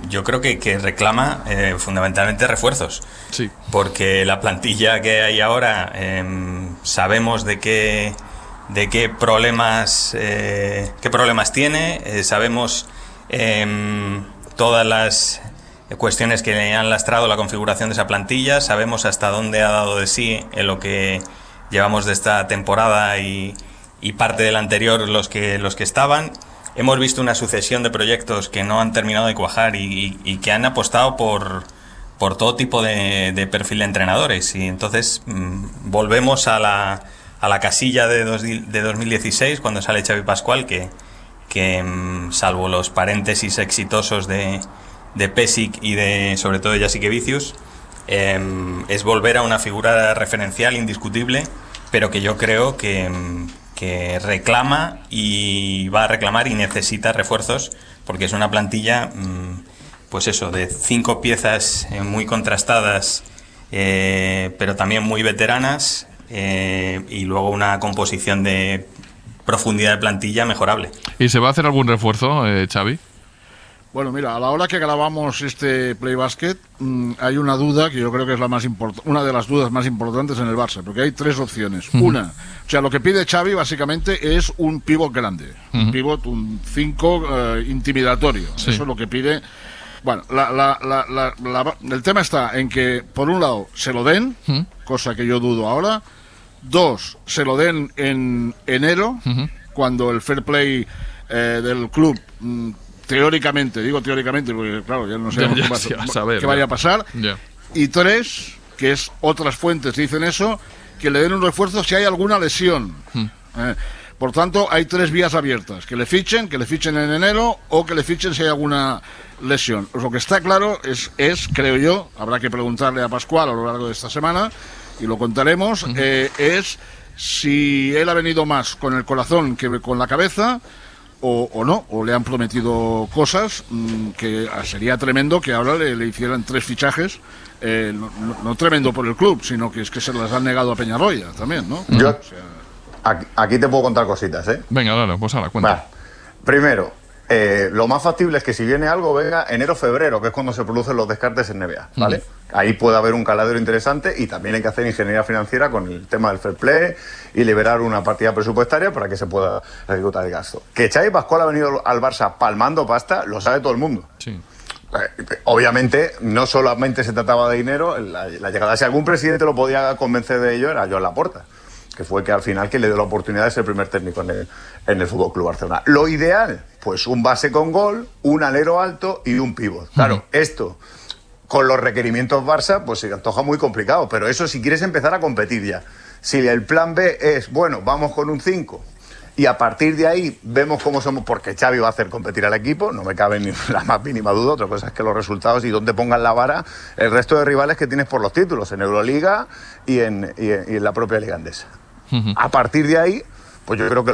Yo creo que reclama fundamentalmente refuerzos. Sí. Porque la plantilla que hay ahora, sabemos de qué problemas tiene, sabemos todas las cuestiones que le han lastrado la configuración de esa plantilla, sabemos hasta dónde ha dado de sí en lo que llevamos de esta temporada y parte del anterior los que estaban. Hemos visto una sucesión de proyectos que no han terminado de cuajar y que han apostado por todo tipo de perfil de entrenadores, y entonces volvemos a la casilla de 2016 cuando sale Xavi Pascual, que salvo los paréntesis exitosos de Pesic y sobre todo de Jasikevičius, es volver a una figura referencial indiscutible, pero que yo creo que reclama y va a reclamar y necesita refuerzos, porque es una plantilla pues eso, de 5 piezas muy contrastadas, pero también muy veteranas, y luego una composición de profundidad de plantilla mejorable. ¿Y se va a hacer algún refuerzo, Xavi? Bueno, mira, a la hora que grabamos este Play Basket, hay una duda que yo creo que es una de las dudas más importantes en el Barça, porque hay 3 opciones. Una, o sea, lo que pide Xavi básicamente es un pívot grande, un pívot, un 5 intimidatorio. Sí. Eso es lo que pide. Bueno, el tema está en que, por un lado, se lo den, cosa que yo dudo ahora. 2, se lo den en enero, cuando el fair play del club... teóricamente, digo teóricamente porque claro, ya no sé qué vaya a pasar. Y 3, que es otras fuentes dicen eso, que le den un refuerzo si hay alguna lesión. Por tanto, hay 3 vías abiertas: que le fichen en enero, o que le fichen si hay alguna lesión. Lo que está claro es, creo yo, habrá que preguntarle a Pascual a lo largo de esta semana y lo contaremos, es si él ha venido más con el corazón que con la cabeza, o no, o le han prometido cosas, que sería tremendo que ahora le hicieran 3 fichajes, no tremendo por el club, sino que es que se las han negado a Peñarroya también, ¿no? Yo, aquí te puedo contar cositas, ¿eh? Venga, dale, pues ahora, cuenta. Vale. Primero, lo más factible es que si viene algo, venga enero-febrero, que es cuando se producen los descartes en NBA, ¿vale? Ahí puede haber un caladero interesante, y también hay que hacer ingeniería financiera con el tema del fair play y liberar una partida presupuestaria para que se pueda ejecutar el gasto. Que Xavi Pascual ha venido al Barça palmando pasta, lo sabe todo el mundo. Sí. Obviamente, no solamente se trataba de dinero, la llegada, si algún presidente lo podía convencer de ello, era Joan Laporta, que fue que al final que le dio la oportunidad de ser el primer técnico en el FC Barcelona. Lo ideal, pues un base con gol, un alero alto y un pívot. Claro, esto con los requerimientos Barça, pues se antoja muy complicado, pero eso si quieres empezar a competir ya. Si el plan B es, bueno, vamos con un 5 y a partir de ahí vemos cómo somos, porque Xavi va a hacer competir al equipo, no me cabe ni la más mínima duda. Otra cosa es que los resultados y dónde pongan la vara el resto de rivales que tienes por los títulos, en Euroliga y en la propia Liga Endesa. A partir de ahí, pues yo creo que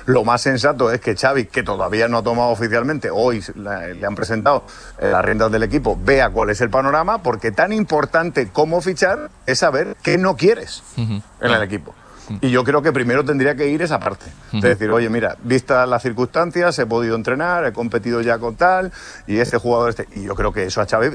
lo más sensato es que Xavi, que todavía no ha tomado oficialmente, hoy le han presentado las riendas del equipo, vea cuál es el panorama, porque tan importante como fichar es saber qué no quieres en el equipo. Y yo creo que primero tendría que ir esa parte. Es decir, oye, mira, vistas las circunstancias, he podido entrenar, he competido ya con tal, y este jugador... Y yo creo que eso a Xavi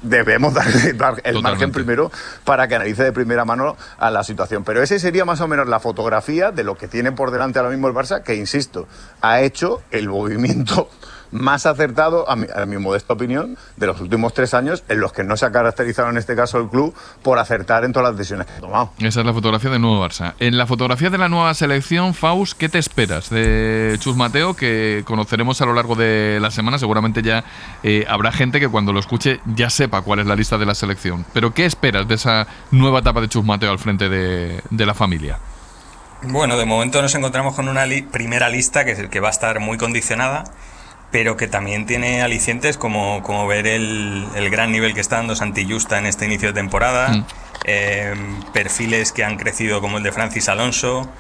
debemos darle el margen primero para que analice de primera mano a la situación. Pero ese sería más o menos la fotografía de lo que tiene por delante ahora mismo el Barça, que, insisto, ha hecho el movimiento más acertado, a mi modesta opinión, de los últimos 3 años, en los que no se ha caracterizado en este caso el club por acertar en todas las decisiones que ha tomado. Esa es la fotografía del nuevo Barça. En la fotografía de la nueva selección, Faust, ¿qué te esperas de Chus Mateo, que conoceremos a lo largo de la semana? Seguramente ya habrá gente que cuando lo escuche ya sepa cuál es la lista de la selección. Pero ¿qué esperas de esa nueva etapa de Chus Mateo al frente de la familia? Bueno, de momento nos encontramos con una primera lista que va a estar muy condicionada pero que también tiene alicientes como ver el gran nivel que está dando Santi Justa en este inicio de temporada, perfiles que han crecido como el de Francis Alonso,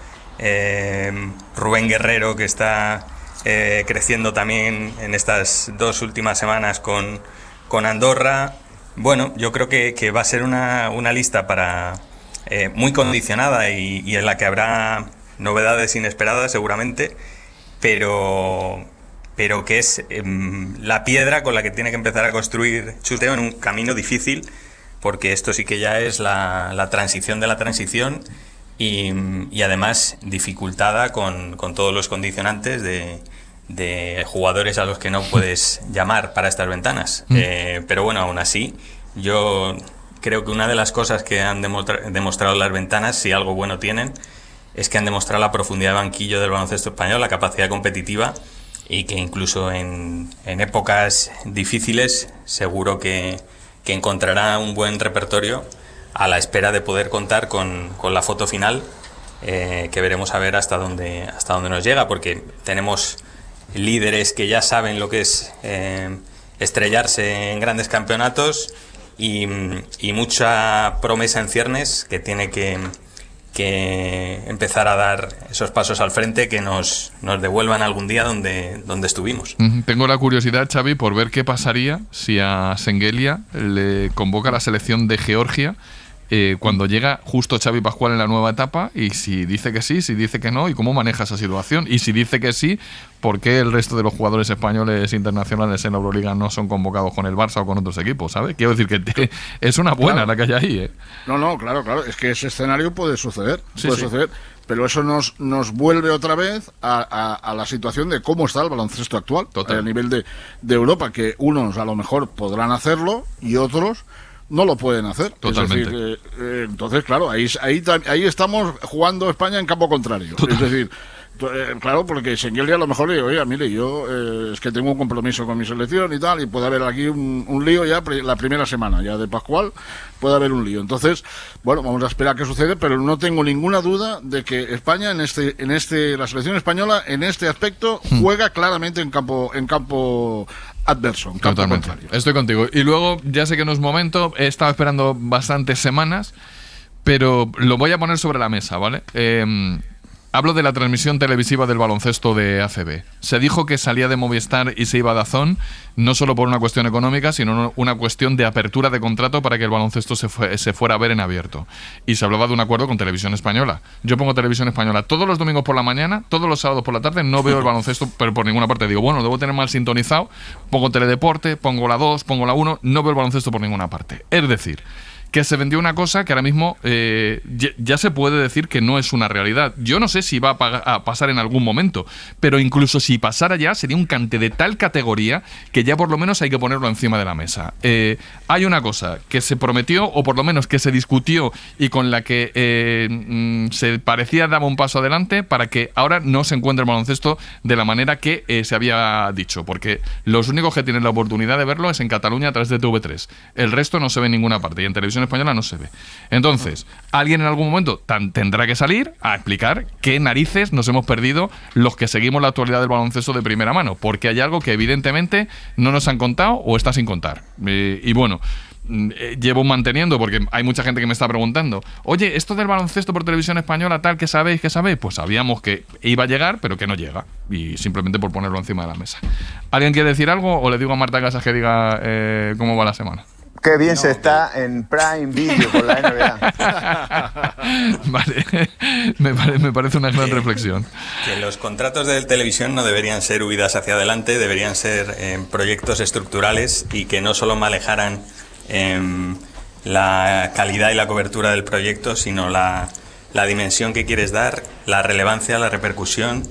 Rubén Guerrero, que está creciendo también en estas 2 últimas semanas con Andorra. Bueno, yo creo que va a ser una lista muy condicionada y en la que habrá novedades inesperadas seguramente, pero que es la piedra con la que tiene que empezar a construir Chuteo en un camino difícil, porque esto sí que ya es la transición de la transición y además dificultada con todos los condicionantes de jugadores a los que no puedes llamar para estas ventanas. Pero bueno, aún así, yo creo que una de las cosas que han demostrado las ventanas, si algo bueno tienen, es que han demostrado la profundidad de banquillo del baloncesto español, la capacidad competitiva, y que incluso en épocas difíciles seguro que encontrará un buen repertorio a la espera de poder contar con la foto final, que veremos a ver hasta dónde nos llega, porque tenemos líderes que ya saben lo que es estrellarse en grandes campeonatos y mucha promesa en ciernes que tiene que empezar a dar esos pasos al frente que nos devuelvan algún día donde estuvimos. Tengo la curiosidad, Xavi, por ver qué pasaría si a Şengeli le convoca la selección de Georgia cuando llega justo Xavi Pascual en la nueva etapa, y si dice que sí, si dice que no, y cómo maneja esa situación, y si dice que sí, ¿por qué el resto de los jugadores españoles internacionales en la Euroliga no son convocados con el Barça o con otros equipos, ¿sabes? Quiero decir que es una buena la que hay ahí, ¿eh? No, claro, es que ese escenario puede suceder, suceder, pero eso nos vuelve otra vez a la situación de cómo está el baloncesto actual, a nivel de Europa, que unos a lo mejor podrán hacerlo y otros no lo pueden hacer. Totalmente. Es decir, entonces, claro, ahí estamos jugando España en campo contrario. Es decir, claro, porque Şengeli a lo mejor le digo, oiga, mire, yo es que tengo un compromiso con mi selección y tal, y puede haber aquí un lío ya la primera semana ya de Pascual, puede haber un lío. Entonces, bueno, vamos a esperar qué sucede, pero no tengo ninguna duda de que España la selección española en este aspecto juega claramente en campo adverso. Totalmente. Contrario. Estoy contigo. Y luego, ya sé que no es momento, he estado esperando bastantes semanas, pero lo voy a poner sobre la mesa, ¿vale? Hablo de la transmisión televisiva del baloncesto de ACB. Se dijo que salía de Movistar y se iba a DAZN, no solo por una cuestión económica, sino una cuestión de apertura de contrato para que el baloncesto se fuera a ver en abierto. Y se hablaba de un acuerdo con Televisión Española. Yo pongo Televisión Española todos los domingos por la mañana, todos los sábados por la tarde, no veo el baloncesto pero por ninguna parte. Digo, bueno, debo tener mal sintonizado, pongo Teledeporte, pongo la 2, pongo la 1, no veo el baloncesto por ninguna parte. Es decir, que se vendió una cosa que ahora mismo ya se puede decir que no es una realidad. Yo no sé si va a pasar en algún momento, pero incluso si pasara ya, sería un cante de tal categoría que ya por lo menos hay que ponerlo encima de la mesa. Hay una cosa que se prometió, o por lo menos que se discutió, y con la que se parecía daba un paso adelante para que ahora no se encuentre el baloncesto de la manera que se había dicho, porque los únicos que tienen la oportunidad de verlo es en Cataluña a través de TV3. El resto no se ve en ninguna parte, y en Televisión Española no se ve. Entonces, alguien en algún momento tendrá que salir a explicar qué narices nos hemos perdido los que seguimos la actualidad del baloncesto de primera mano, porque hay algo que evidentemente no nos han contado o está sin contar. Y bueno, llevo manteniendo, porque hay mucha gente que me está preguntando, oye, esto del baloncesto por Televisión Española, tal, ¿qué sabéis? Pues sabíamos que iba a llegar, pero que no llega, y simplemente por ponerlo encima de la mesa. ¿Alguien quiere decir algo o le digo a Marta Casas que diga cómo va la semana? Qué bien se está en Prime Video con la NBA. Vale, me parece una gran reflexión. Que los contratos de televisión no deberían ser huidas hacia adelante, deberían ser proyectos estructurales, y que no solo manejaran la calidad y la cobertura del proyecto, sino la dimensión que quieres dar, la relevancia, la repercusión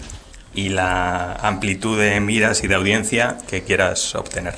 y la amplitud de miras y de audiencia que quieras obtener.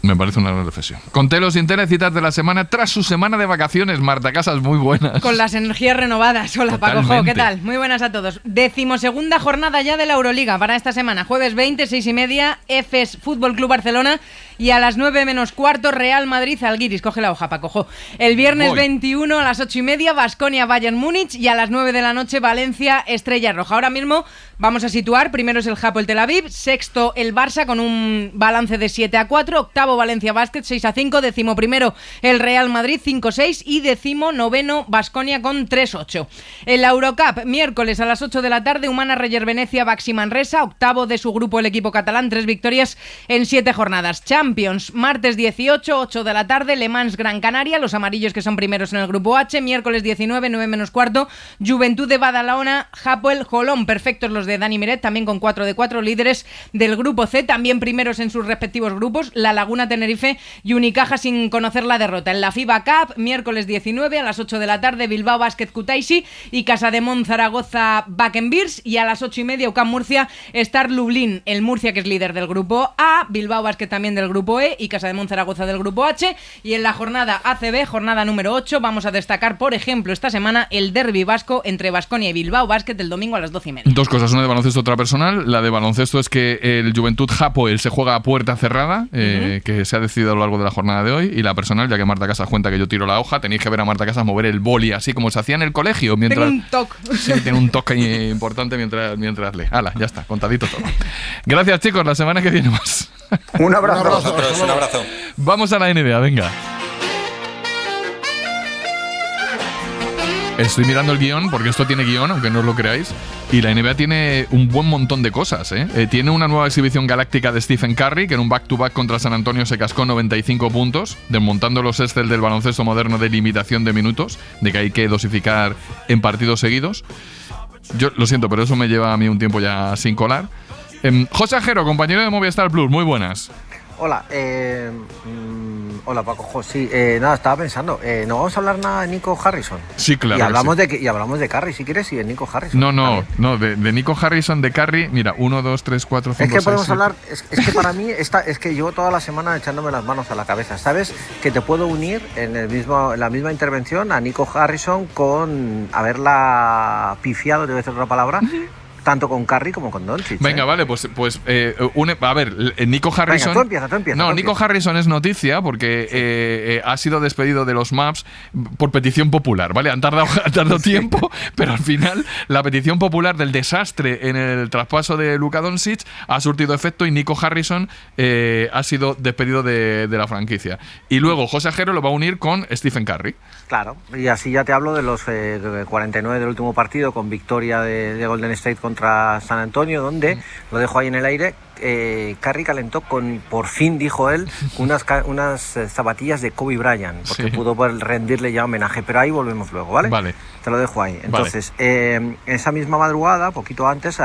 Me parece una gran reflexión. Con telo sin tele, citas de la semana tras su semana de vacaciones. Marta Casas, muy buenas. Con las energías renovadas. Hola, Totalmente. Paco Jo, ¿qué tal? Muy buenas a todos. 12ª jornada ya de la Euroliga para esta semana. Jueves 20, 6:30, EFES Fútbol Club Barcelona y a las 9 menos cuarto Real Madrid Zalgiris. Coge la hoja, Paco. El viernes 21 a las 8:30 Baskonia Bayern Múnich y a las 9 de la noche Valencia Estrella Roja. Ahora mismo vamos a situar, primero es el Hapoel Tel Aviv, sexto el Barça con un balance de 7-4, octavo Valencia Basket 6-5, décimo primero el Real Madrid 5-6 y décimo noveno Baskonia con 3-8. En la Eurocup, miércoles a las 8 de la tarde, Humana Reyer Venecia Baxi Manresa, octavo de su grupo el equipo catalán, 3 victorias en 7 jornadas. Champions, martes 18, 8 de la tarde, Le Mans Gran Canaria, los amarillos que son primeros en el grupo H, miércoles 19, 9 menos cuarto, Juventud de Badalona, Hapoel Jolón, perfectos los de Dani Miret, también con 4 de 4, líderes del grupo C, también primeros en sus respectivos grupos, La Laguna Tenerife y Unicaja sin conocer la derrota. En la FIBA Cup, miércoles 19 a las 8 de la tarde, Bilbao Basket Kutaisi y Casademont Zaragoza Bakenbirs, y a las 8:30 UCAM Murcia Star Lublin, el Murcia que es líder del grupo A, Bilbao Basket también del grupo E y Casademont Zaragoza del grupo H. Y en la jornada ACB, jornada número 8, vamos a destacar, por ejemplo, esta semana el derbi vasco entre Baskonia y Bilbao Basket el domingo a las 12:30. Dos cosas, una de baloncesto, otra personal. La de baloncesto es que el Juventud Hapoel se juega a puerta cerrada, que se ha decidido a lo largo de la jornada de hoy, y la personal, ya que Marta Casas cuenta que yo tiro la hoja, tenéis que ver a Marta Casas mover el boli así como se hacía en el colegio. Mientras... Tengo un toque. Sí, tiene un toque importante mientras lee. Hala, ya está, contadito todo. Gracias, chicos, la semana que viene más. Un abrazo. Un abrazo. Vamos a la NBA, venga. Estoy mirando el guión, porque esto tiene guión, aunque no os lo creáis, y la NBA tiene un buen montón de cosas, ¿eh? Tiene una nueva exhibición galáctica de Stephen Curry, que en un back-to-back contra San Antonio se cascó 95 puntos, desmontando los Excel del baloncesto moderno de limitación de minutos, de que hay que dosificar en partidos seguidos. Yo lo siento, pero eso me lleva a mí un tiempo ya sin colar. José Ajero, compañero de Movistar Plus, muy buenas. Hola, hola Paco, sí, nada, estaba pensando, ¿no vamos a hablar nada de Nico Harrison? Sí, claro. Y hablamos, sí. hablamos de Curry, si quieres, y de Nico Harrison. No, de Nico Harrison, de Curry, mira, 1, 2, 3, 4, 5, 6, 7. Es que podemos hablar, es que para mí, es que llevo toda la semana echándome las manos a la cabeza, ¿sabes? Que te puedo unir en la misma intervención a Nico Harrison con haberla pifiado, te voy a decir otra palabra, tanto con Curry como con Doncic. Venga, vale, pues a ver, Nico Harrison... Venga, tú empieza. Nico Harrison es noticia porque ha sido despedido de los Mavs por petición popular, ¿vale? Han tardado tiempo, pero al final la petición popular del desastre en el traspaso de Luka Doncic ha surtido efecto y Nico Harrison ha sido despedido de la franquicia. Y luego José Ajero lo va a unir con Stephen Curry. Claro, y así ya te hablo de los 49 del último partido con victoria de Golden State contra San Antonio, donde, lo dejo ahí en el aire, Curry calentó con, por fin dijo él, unas zapatillas de Kobe Bryant, porque pudo rendirle ya homenaje, pero ahí volvemos luego, ¿vale? Vale. Te lo dejo ahí. Entonces, esa misma madrugada, poquito antes,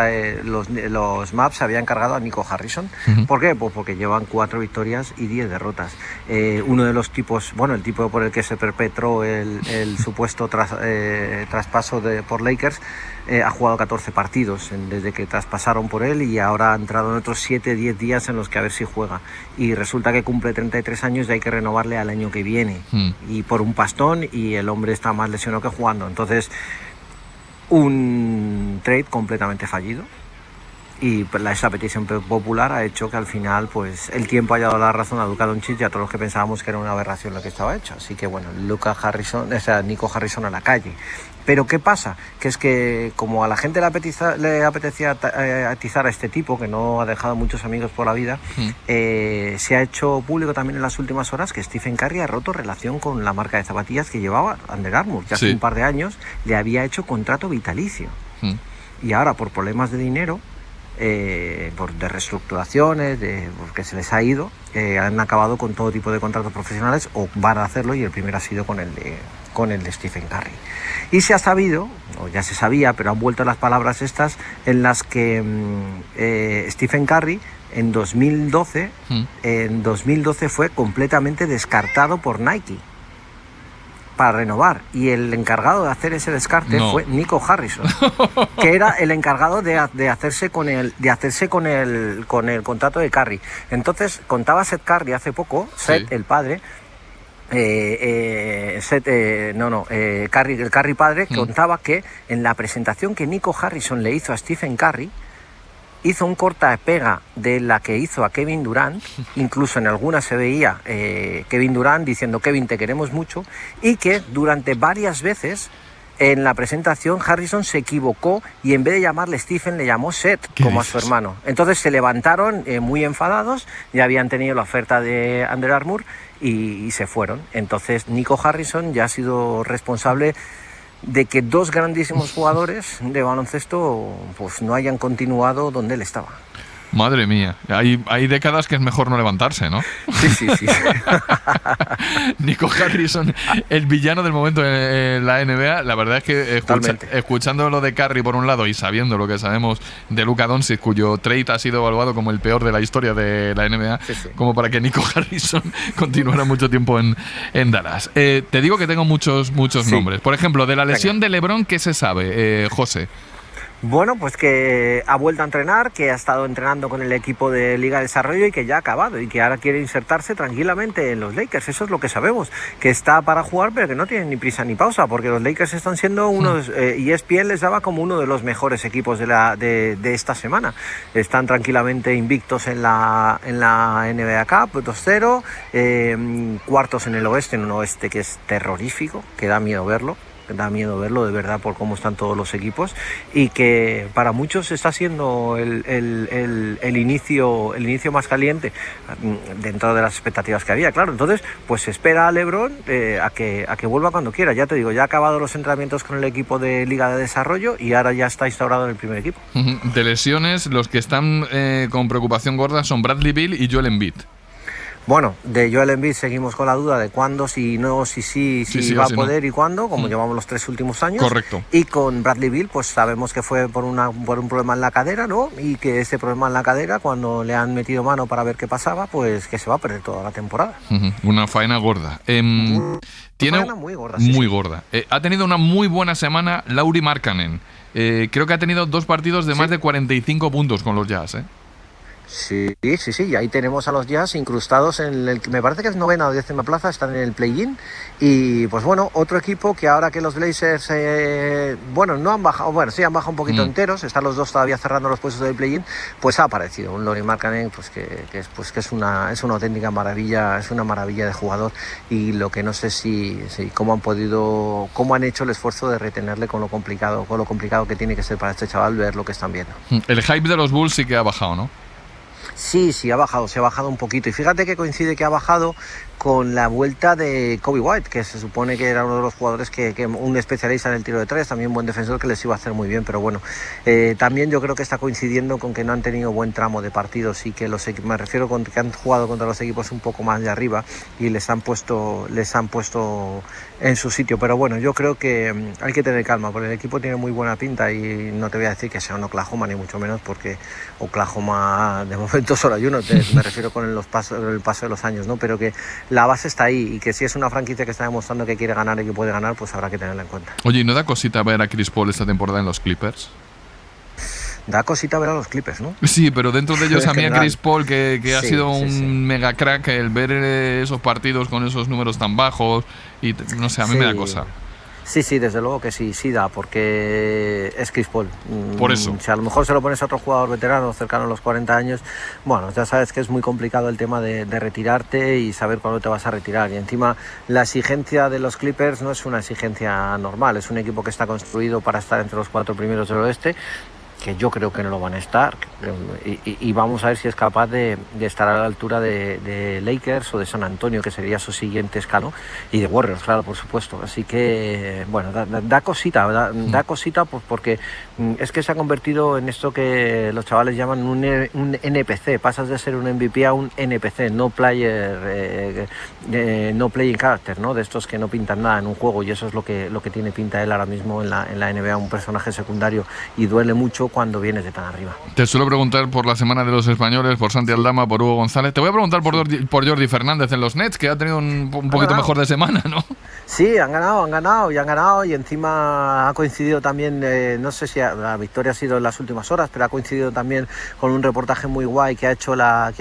los Mavs se habían cargado a Nico Harrison. ¿Por qué? Pues porque llevan 4 victorias y 10 derrotas. Uno de los tipos, bueno, el tipo por el que se perpetró el supuesto traspaso por Lakers, ha jugado 14 partidos desde que traspasaron por él y ahora ha entrado en otros 7-10 días en los que a ver si juega. Y resulta que cumple 33 años y hay que renovarle al año que viene. Y por un pastón, y el hombre está más lesionado que jugando. Entonces, un trade completamente fallido. Y esa petición popular ha hecho que al final pues el tiempo haya dado la razón a Luka Doncic y a todos los que pensábamos que era una aberración lo que estaba hecho. Así que bueno, Nico Harrison a la calle. Pero ¿qué pasa? Que es que como a la gente le apetecía atizar a este tipo, que no ha dejado muchos amigos por la vida, se ha hecho público también en las últimas horas que Stephen Curry ha roto relación con la marca de zapatillas que llevaba, Under Armour, que hace un par de años le había hecho contrato vitalicio. Y ahora por problemas de dinero, de reestructuraciones, porque se les ha ido, han acabado con todo tipo de contratos profesionales o van a hacerlo, y el primero ha sido con el de Stephen Curry. Y se ha sabido, o ya se sabía, pero han vuelto las palabras estas en las que Stephen Curry en 2012 fue completamente descartado por Nike para renovar, y el encargado de hacer ese descarte fue Nico Harrison, que era el encargado de hacerse con el contrato de Curry. Entonces contaba Seth Curry hace poco, Seth, el padre, el Curry padre, contaba que en la presentación que Nico Harrison le hizo a Stephen Curry, hizo un corta de pega de la que hizo a Kevin Durant, incluso en algunas se veía Kevin Durant diciendo Kevin te queremos mucho, y que durante varias veces en la presentación Harrison se equivocó y en vez de llamarle Stephen le llamó Seth como a su hermano. Entonces se levantaron muy enfadados, ya habían tenido la oferta de Under Armour y se fueron. Entonces Nico Harrison ya ha sido responsable de que dos grandísimos jugadores de baloncesto pues no hayan continuado donde él estaba. Madre mía, hay décadas que es mejor no levantarse, ¿no? Sí. Nico Harrison, el villano del momento en la NBA. La verdad es que escuchando lo de Curry por un lado y sabiendo lo que sabemos de Luka Doncic, cuyo trade ha sido evaluado como el peor de la historia de la NBA, como para que Nico Harrison continuara mucho tiempo en Dallas. Te digo que tengo muchos nombres. Por ejemplo, de la lesión de LeBron, ¿qué se sabe, José? Bueno, pues que ha vuelto a entrenar, que ha estado entrenando con el equipo de Liga de Desarrollo y que ya ha acabado y que ahora quiere insertarse tranquilamente en los Lakers. Eso es lo que sabemos, que está para jugar pero que no tiene ni prisa ni pausa, porque los Lakers están siendo unos, y ESPN les daba como uno de los mejores equipos de esta semana. Están tranquilamente invictos en la NBA Cup, 2-0, cuartos en el oeste, en un oeste que es terrorífico, que da miedo verlo de verdad por cómo están todos los equipos, y que para muchos está siendo el inicio más caliente dentro de las expectativas que había, claro. Entonces pues se espera a LeBron a que vuelva cuando quiera. Ya te digo, ya ha acabado los entrenamientos con el equipo de Liga de Desarrollo y ahora ya está instaurado en el primer equipo. De lesiones, los que están con preocupación gorda son Bradley Beal y Joel Embiid. Bueno, de Joel Embiid seguimos con la duda de cuándo, si va a poder y cuándo, como llevamos los 3 últimos años. Correcto. Y con Bradley Beal, pues sabemos que fue por un problema en la cadera, ¿no? Y que ese problema en la cadera, cuando le han metido mano para ver qué pasaba, pues que se va a perder toda la temporada. Una faena gorda. Faena muy gorda. Muy gorda. Ha tenido una muy buena semana Lauri Markkanen. Creo que ha tenido 2 partidos de más de 45 puntos con los Jazz, ¿eh? Sí, y ahí tenemos a los Jazz incrustados en el, me parece que es 9ª o 10ª plaza, están en el play-in, y pues bueno, otro equipo que ahora que los Blazers, no han bajado, sí han bajado un poquito enteros, están los dos todavía cerrando los puestos del play-in, pues ha aparecido un Lauri Markkanen, pues que es una auténtica maravilla, es una maravilla de jugador, y lo que no sé cómo han hecho el esfuerzo de retenerle con lo complicado que tiene que ser para este chaval ver lo que están viendo. El hype de los Bulls sí que ha bajado, ¿no? Sí, se ha bajado un poquito. Y fíjate que coincide que ha bajado con la vuelta de Kobe White, que se supone que era uno de los jugadores que un especialista en el tiro de 3, también buen defensor, que les iba a hacer muy bien, pero bueno, también yo creo que está coincidiendo con que no han tenido buen tramo de partidos y que me refiero con que han jugado contra los equipos un poco más de arriba y les han puesto en su sitio, pero bueno, yo creo que hay que tener calma, porque el equipo tiene muy buena pinta y no te voy a decir que sea un Oklahoma ni mucho menos, porque Oklahoma de momento solo hay uno, me refiero con el paso de los años, ¿no? Pero que la base está ahí y que si es una franquicia que está demostrando que quiere ganar y que puede ganar, pues habrá que tenerla en cuenta. Oye, ¿y no da cosita ver a Chris Paul esta temporada en los Clippers? Da cosita ver a los Clippers, ¿no? Sí, pero dentro de ellos a mí a Chris Paul, que ha sido un mega crack, el ver esos partidos con esos números tan bajos, y no sé, a mí me da cosa. Sí, desde luego que sí da, porque es Chris Paul. Por eso. Si a lo mejor se lo pones a otro jugador veterano cercano a los 40 años, bueno, ya sabes que es muy complicado el tema de retirarte y saber cuándo te vas a retirar. Y encima la exigencia de los Clippers no es una exigencia normal, es un equipo que está construido para estar entre los 4 primeros del oeste, que yo creo que no lo van a estar, y vamos a ver si es capaz de estar a la altura de Lakers o de San Antonio, que sería su siguiente escalón, y de Warriors, claro, por supuesto. Así que, bueno, da cosita, da cosita, pues porque es que se ha convertido en esto que los chavales llaman un NPC, pasas de ser un MVP a un NPC, no playing character, ¿no? De estos que no pintan nada en un juego, y eso es lo que tiene pinta él ahora mismo en la NBA, un personaje secundario, y duele mucho cuando vienes de tan arriba. Te suelo preguntar por la semana de los españoles, por Santi Aldama, por Hugo González. Te voy a preguntar por Jordi Fernández en los Nets, que ha tenido un poquito mejor de semana, ¿no? Sí, han ganado y encima ha coincidido también, no sé si la victoria ha sido en las últimas horas, pero ha coincidido también con un reportaje muy guay que ha hecho la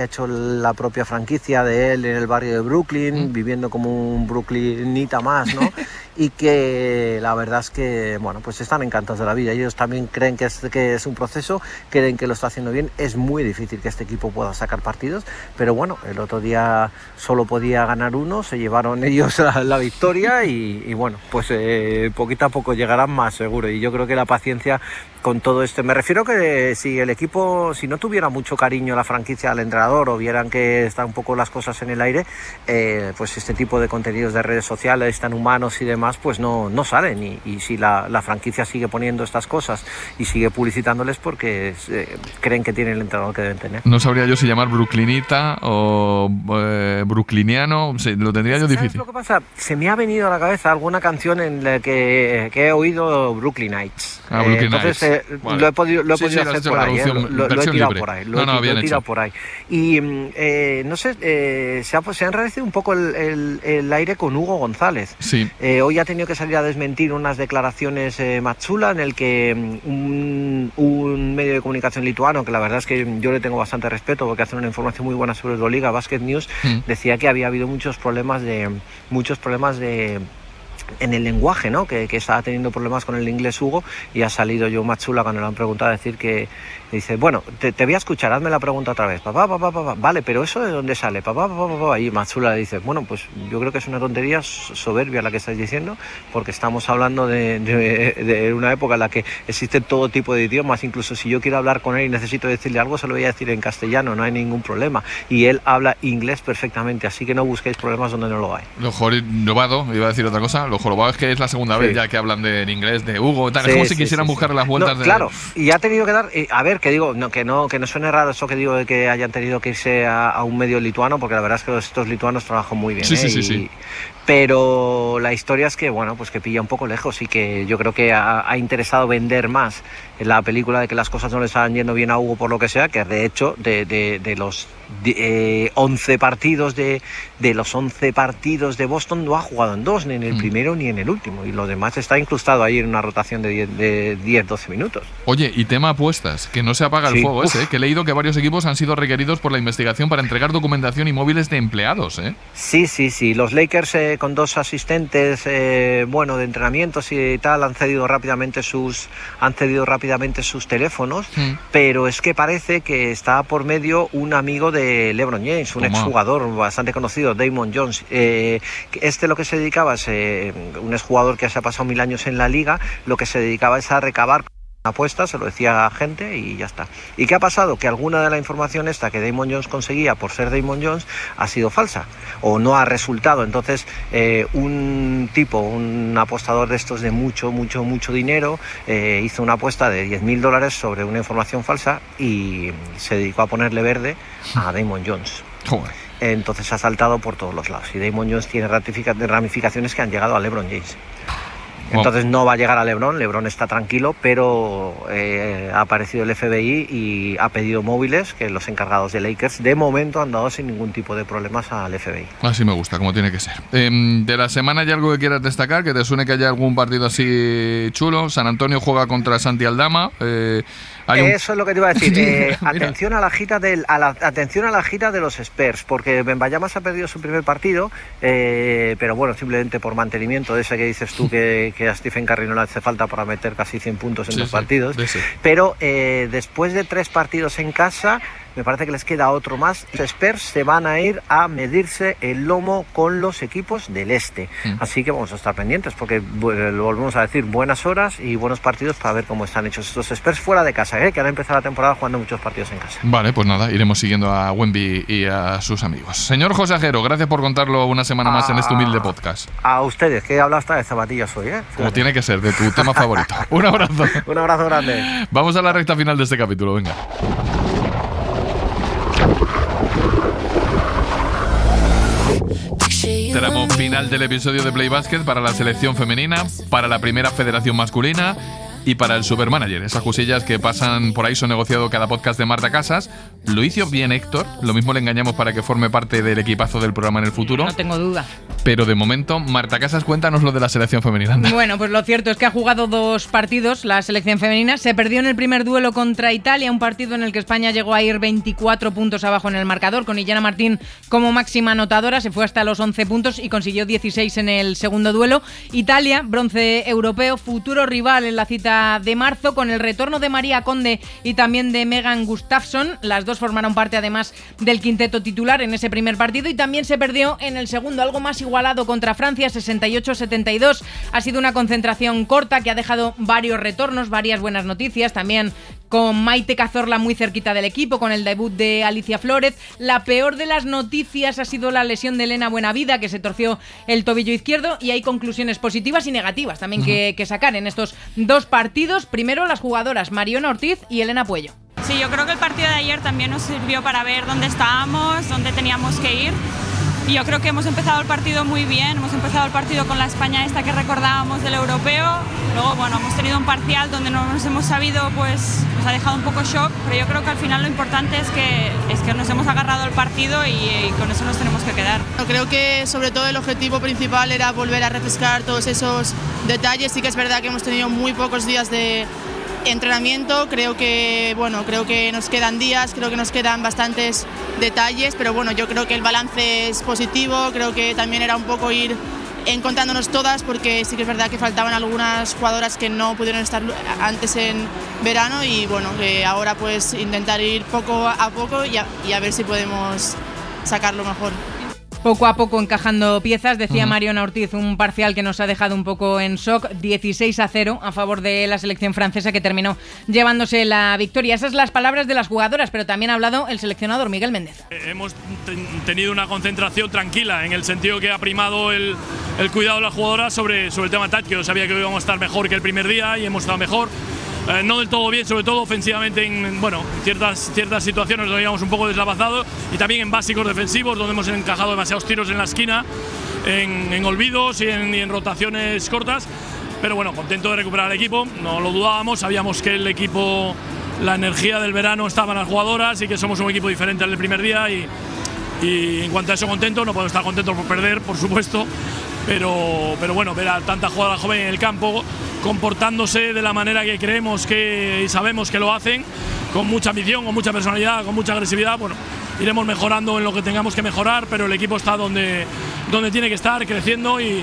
propia franquicia de él en el barrio de Brooklyn, viviendo como un brooklynita más, ¿no? Y que la verdad es que, bueno, pues están encantados de la vida. Ellos también creen que es un proceso, creen que lo está haciendo bien. Es muy difícil que este equipo pueda sacar partidos, pero bueno, el otro día solo podía ganar uno, se llevaron ellos la victoria y bueno, pues poquito a poco llegarán más seguro. Y yo creo que la paciencia con todo esto, me refiero que si el equipo, si no tuviera mucho cariño la franquicia al entrenador o vieran que están un poco las cosas en el aire, pues este tipo de contenidos de redes sociales tan humanos y demás, pues no salen. Y si la franquicia sigue poniendo estas cosas y sigue publicitándoles porque creen que tienen el entrenador que deben tener. No sabría yo si llamar brooklynita o brooklyniano, lo tendría yo difícil. ¿Sabes lo que pasa? Se me ha venido a la cabeza alguna canción en la que he oído Brooklynites. Entonces, bueno, lo he podido hacer por ahí, lo he tirado por ahí, lo he tirado por ahí. Y no sé, se ha enrarecido un poco el aire con Hugo González. Sí. Hoy ha tenido que salir a desmentir unas declaraciones Matsula en el que un medio de comunicación lituano, que la verdad es que yo le tengo bastante respeto porque hace una información muy buena sobre Euroliga, Basket News, decía que había habido muchos problemas en el lenguaje, ¿no? Que estaba teniendo problemas con el inglés Hugo, y ha salido Joe Matsula cuando le han preguntado a decir que dice, bueno, te voy a escuchar, hazme la pregunta otra vez, papá, vale, pero ¿eso de dónde sale? Papá, y Matsula le dice, bueno, pues yo creo que es una tontería soberbia la que estáis diciendo, porque estamos hablando de una época en la que existen todo tipo de idiomas, incluso si yo quiero hablar con él y necesito decirle algo, se lo voy a decir en castellano, no hay ningún problema, y él habla inglés perfectamente, así que no busquéis problemas donde no lo hay. Lo jorobado, iba a decir otra cosa, lo jorobado es que es la segunda vez ya que hablan en inglés de Hugo, tal. Es como si quisieran buscar las vueltas de... Claro, y ha tenido que dar, a ver, que digo, que no suene raro eso que digo de que hayan tenido que irse a un medio lituano, porque la verdad es que estos lituanos trabajan muy bien. Sí. Pero la historia es que, bueno, pues que pilla un poco lejos y que yo creo que ha interesado vender más en la película de que las cosas no le estaban yendo bien a Hugo por lo que sea, que de hecho de los 11 partidos de los 11 partidos de Boston no ha jugado en dos, ni en el primero ni en el último, y lo demás está incrustado ahí en una rotación de 10-12 minutos. Oye, y tema apuestas, que no se apaga el fuego ese, que he leído que varios equipos han sido requeridos por la investigación para entregar documentación y móviles de empleados, ¿eh? Sí, los Lakers con dos asistentes de entrenamientos y tal han cedido rápidamente sus teléfonos, pero es que parece que está por medio un amigo de LeBron James, un exjugador bastante conocido, Damon Jones. Lo que se dedicaba es un exjugador que se ha pasado 1000 años en la liga, lo que se dedicaba es a recabar apuestas, se lo decía a gente y ya está. ¿Y qué ha pasado? Que alguna de la información esta que Damon Jones conseguía por ser Damon Jones ha sido falsa o no ha resultado. Entonces un apostador de estos de mucho dinero hizo una apuesta de $10,000 sobre una información falsa y se dedicó a ponerle verde a Damon Jones. Entonces ha saltado por todos los lados y Damon Jones tiene ramificaciones que han llegado a LeBron James. Entonces no va a llegar a LeBron está tranquilo, pero ha aparecido el FBI y ha pedido móviles, que los encargados de Lakers de momento han dado sin ningún tipo de problemas al FBI. Así me gusta, como tiene que ser. De la semana, ¿hay algo que quieras destacar? ¿Que te suene que haya algún partido así chulo? San Antonio juega contra Santi Aldama. Eso es lo que te iba a decir. Atención a la gira de los Spurs, porque Wembayamas ha perdido su primer partido, pero bueno, simplemente por mantenimiento de ese que dices tú que a Stephen Curry no le hace falta para meter casi 100 puntos en 2 partidos. Pero después de 3 partidos en casa, me parece que les queda otro más. Los Spurs se van a ir a medirse el lomo con los equipos del este. Así que vamos a estar pendientes, porque lo volvemos a decir, buenas horas y buenos partidos para ver cómo están hechos estos Spurs fuera de casa, que han empezado la temporada jugando muchos partidos en casa. Vale, pues nada, iremos siguiendo a Wemby y a sus amigos. Señor José Ajero, gracias por contarlo una semana más en este humilde podcast. A ustedes, que he hablado hasta de zapatillas hoy, Como tiene que ser, de tu tema favorito. Un abrazo. Un abrazo grande. Vamos a la recta final de este capítulo, venga. Tramo final del episodio de Play Basket para la selección femenina, para la primera federación masculina y para el Supermanager. Esas cosillas que pasan por ahí son negociado cada podcast de Marta Casas. Lo hizo bien Héctor, lo mismo le engañamos para que forme parte del equipazo del programa en el futuro. No tengo duda. Pero de momento, Marta Casas, cuéntanos lo de la selección femenina. Bueno, pues lo cierto es que ha jugado 2 partidos la selección femenina. Se perdió en el primer duelo contra Italia, un partido en el que España llegó a ir 24 puntos abajo en el marcador, con Illana Martín como máxima anotadora. Se fue hasta los 11 puntos y consiguió 16 en el segundo duelo. Italia, bronce europeo, futuro rival en la cita de marzo, con el retorno de María Conde y también de Megan Gustafsson. Las dos formaron parte además del quinteto titular en ese primer partido, y también se perdió en el segundo, algo más igualado, contra Francia, 68-72. Ha sido una concentración corta que ha dejado varios retornos, varias buenas noticias, también con Maite Cazorla muy cerquita del equipo, con el debut de Alicia Flórez. La peor de las noticias ha sido la lesión de Elena Buenavida, que se torció el tobillo izquierdo, y hay conclusiones positivas y negativas también que sacar en estos 2 partidos. Primero, las jugadoras Mariona Ortiz y Elena Puello. Sí, yo creo que el partido de ayer también nos sirvió para ver dónde estábamos, dónde teníamos que ir. Y yo creo que hemos empezado el partido muy bien, hemos empezado el partido con la España esta que recordábamos del europeo. Luego, bueno, hemos tenido un parcial donde no nos hemos sabido, pues nos ha dejado un poco shock, pero yo creo que al final lo importante es que nos hemos agarrado el partido y con eso nos tenemos que quedar. Creo que sobre todo el objetivo principal era volver a refrescar todos esos detalles. Sí que es verdad que hemos tenido muy pocos días de entrenamiento, creo que nos quedan días, creo que nos quedan bastantes detalles, pero bueno, yo creo que el balance es positivo. Creo que también era un poco ir encontrándonos todas, porque sí que es verdad que faltaban algunas jugadoras que no pudieron estar antes en verano, y bueno, ahora pues intentar ir poco a poco y a ver si podemos sacarlo mejor. Poco a poco encajando piezas, decía Mariona Ortiz, un parcial que nos ha dejado un poco en shock, 16-0 a favor de la selección francesa, que terminó llevándose la victoria. Esas son las palabras de las jugadoras, pero también ha hablado el seleccionador Miguel Méndez. Hemos tenido una concentración tranquila, en el sentido que ha primado el cuidado de las jugadoras sobre el tema táctico. Yo sabía que íbamos a estar mejor que el primer día y hemos estado mejor. No del todo bien, sobre todo ofensivamente, en ciertas situaciones donde íbamos un poco deslavazados, y también en básicos defensivos, donde hemos encajado demasiados tiros en la esquina, en olvidos y en rotaciones cortas. Pero bueno, contento de recuperar al equipo, no lo dudábamos, sabíamos que el equipo, la energía del verano estaba en las jugadoras y que somos un equipo diferente al del primer día, y en cuanto a eso contento. No podemos estar contentos por perder, por supuesto, pero bueno, ver a tanta jugadora joven en el campo comportándose de la manera que creemos y sabemos que lo hacen, con mucha ambición, con mucha personalidad, con mucha agresividad. Bueno, iremos mejorando en lo que tengamos que mejorar, pero el equipo está donde tiene que estar, creciendo, y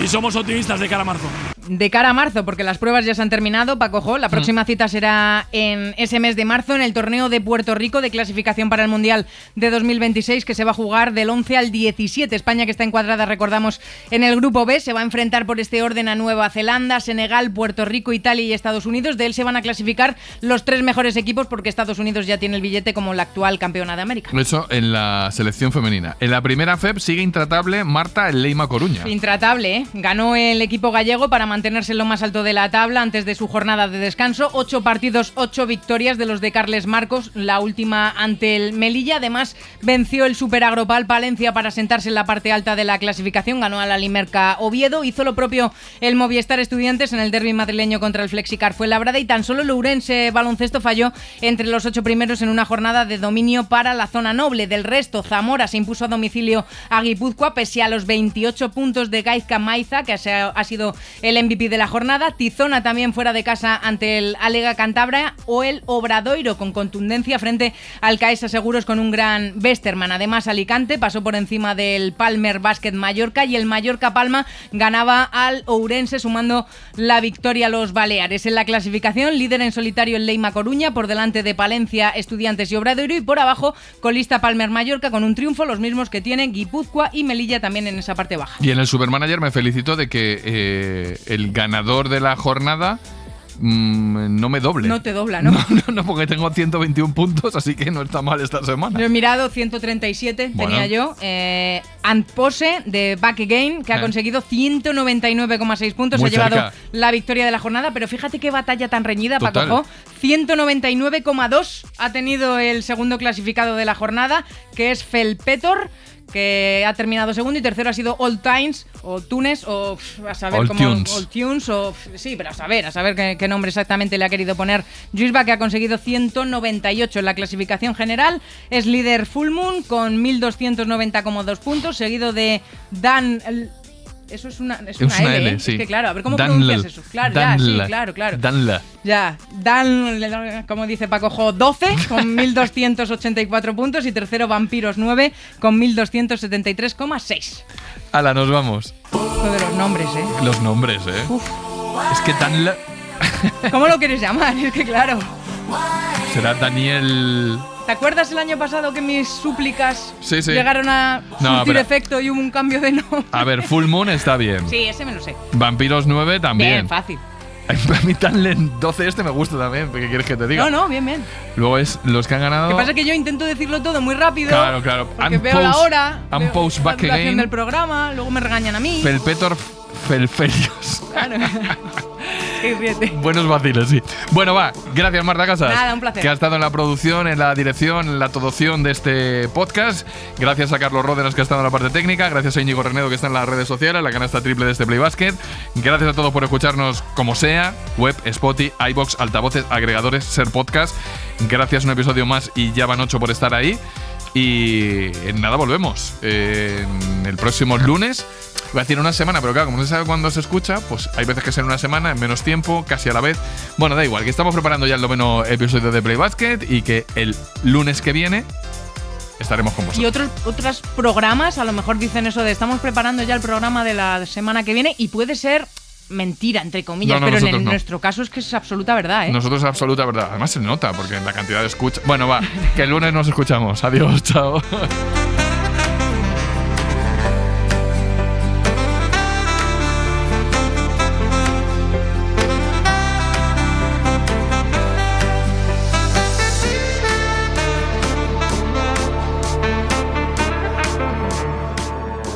somos optimistas de cara a marzo. De cara a marzo, porque las pruebas ya se han terminado, Paco Jo. La próxima cita será en ese mes de marzo, en el torneo de Puerto Rico de clasificación para el Mundial de 2026, que se va a jugar del 11 al 17. España, que está encuadrada, recordamos, en el grupo B, se va a enfrentar por este orden a Nueva Zelanda, Senegal, Puerto Rico, Italia y Estados Unidos. De él se van a clasificar los 3 mejores equipos, porque Estados Unidos ya tiene el billete como la actual campeona de América. Eso en la selección femenina. En la primera FEP sigue intratable, Marta, el Leima Coruña. Intratable, ¿eh? Ganó el equipo gallego para mantenerse en lo más alto de la tabla antes de su jornada de descanso. 8 partidos, 8 victorias de los de Carles Marcos, la última ante el Melilla. Además, venció el Superagropal Palencia para sentarse en la parte alta de la clasificación. Ganó a la Limerca Oviedo. Hizo lo propio el Movistar Estudiantes en el derbi madrileño contra el Flexicar Fuenlabrada, y tan solo el Ourense Baloncesto falló entre los 8 primeros en una jornada de dominio para la zona noble. Del resto, Zamora se impuso a domicilio a Guipúzcoa pese a los 28 puntos de Gaizka Maiza, que ha sido el MVP de la jornada. Tizona también fuera de casa ante el Alega Cantabria, o el Obradoiro con contundencia frente al Caesa Seguros con un gran Westerman. Además, Alicante pasó por encima del Palmer Basket Mallorca, y el Mallorca Palma ganaba al Ourense, sumando la victoria a los Baleares. En la clasificación, líder en solitario el Leima Coruña, por delante de Palencia, Estudiantes y Obradoiro, y por abajo colista Palmer Mallorca con un triunfo, los mismos que tienen Guipúzcoa y Melilla también en esa parte baja. Y en el Supermanager me felicito de que el ganador de la jornada no me doble. No te dobla, ¿no? No, porque tengo 121 puntos, así que no está mal esta semana. Lo he mirado, 137 tenía yo. Antpose de Back Again, que ha conseguido 199,6 puntos. Muy ha llevado cerca la victoria de la jornada, pero fíjate qué batalla tan reñida, Paco Jo. 199,2 ha tenido el segundo clasificado de la jornada, que es Felpetor, que ha terminado segundo, y tercero ha sido All Times, o Tunes, o a saber All cómo... Tunes. All Tunes, o... Sí, pero a saber qué nombre exactamente le ha querido poner Lluisba, que ha conseguido 198 en la clasificación general. Es líder Full Moon con 1.290,2 puntos, seguido de Dan... Eso es una L, ¿eh? sí. Es que claro, a ver cómo Danla. pronuncias eso. Claro, ya, sí, claro. Danla. Ya, Dan, como dice Paco Jo, 12 con 1.284 puntos, y tercero Vampiros 9 con 1.273,6. Ala, nos vamos. Lo de los nombres, ¿eh? Los nombres, ¿eh? Uf. Es que Danla... ¿Cómo lo quieres llamar? Es que claro. Será Daniel... ¿Te acuerdas el año pasado que mis súplicas Sí. llegaron a No, surtir pero- efecto y hubo un cambio de nombre? A ver, Full Moon está bien. Sí, ese me lo sé. Vampiros 9 también. Bien, fácil. A mí Danlen 12 me gusta también, ¿qué quieres que te diga? No, bien. Luego es los que han ganado... Lo que pasa es que yo intento decirlo todo muy rápido. Claro. Porque veo la hora, And veo post la back duración again. del programa, luego me regañan a mí. Felpetor Felferios. Claro. Sí, ríete. Buenos vaciles, sí. Bueno, va. Gracias, Marta Casas. Nada, un placer. Que ha estado en la producción, en la dirección, en la todoción de este podcast. Gracias a Carlos Ródenas, que ha estado en la parte técnica. Gracias a Íñigo Renedo, que está en las redes sociales, la canasta triple de este Play Basket. Gracias a todos por escucharnos como sea. Web, Spotify, iVoox, altavoces, agregadores, Ser Podcast. Gracias un episodio más y ya van 8 por estar ahí. Y en nada, volvemos. En el próximo lunes. Voy a decir una semana, pero claro, como no se sabe cuándo se escucha, pues hay veces que es en una semana, en menos tiempo, casi a la vez. Bueno, da igual, que estamos preparando ya el 9º episodio de Play Basket y que el lunes que viene estaremos con vosotros. Y otros programas a lo mejor dicen eso de estamos preparando ya el programa de la semana que viene, y puede ser mentira, entre comillas, No, pero nosotros en no. nuestro caso es que es absoluta verdad, ¿eh? Nosotros es absoluta verdad. Además se nota, porque en la cantidad de escucha... Bueno, va, que el lunes nos escuchamos. Adiós, chao.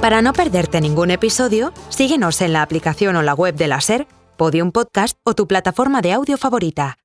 Para no perderte ningún episodio, síguenos en la aplicación o la web de la SER, Podium Podcast o tu plataforma de audio favorita.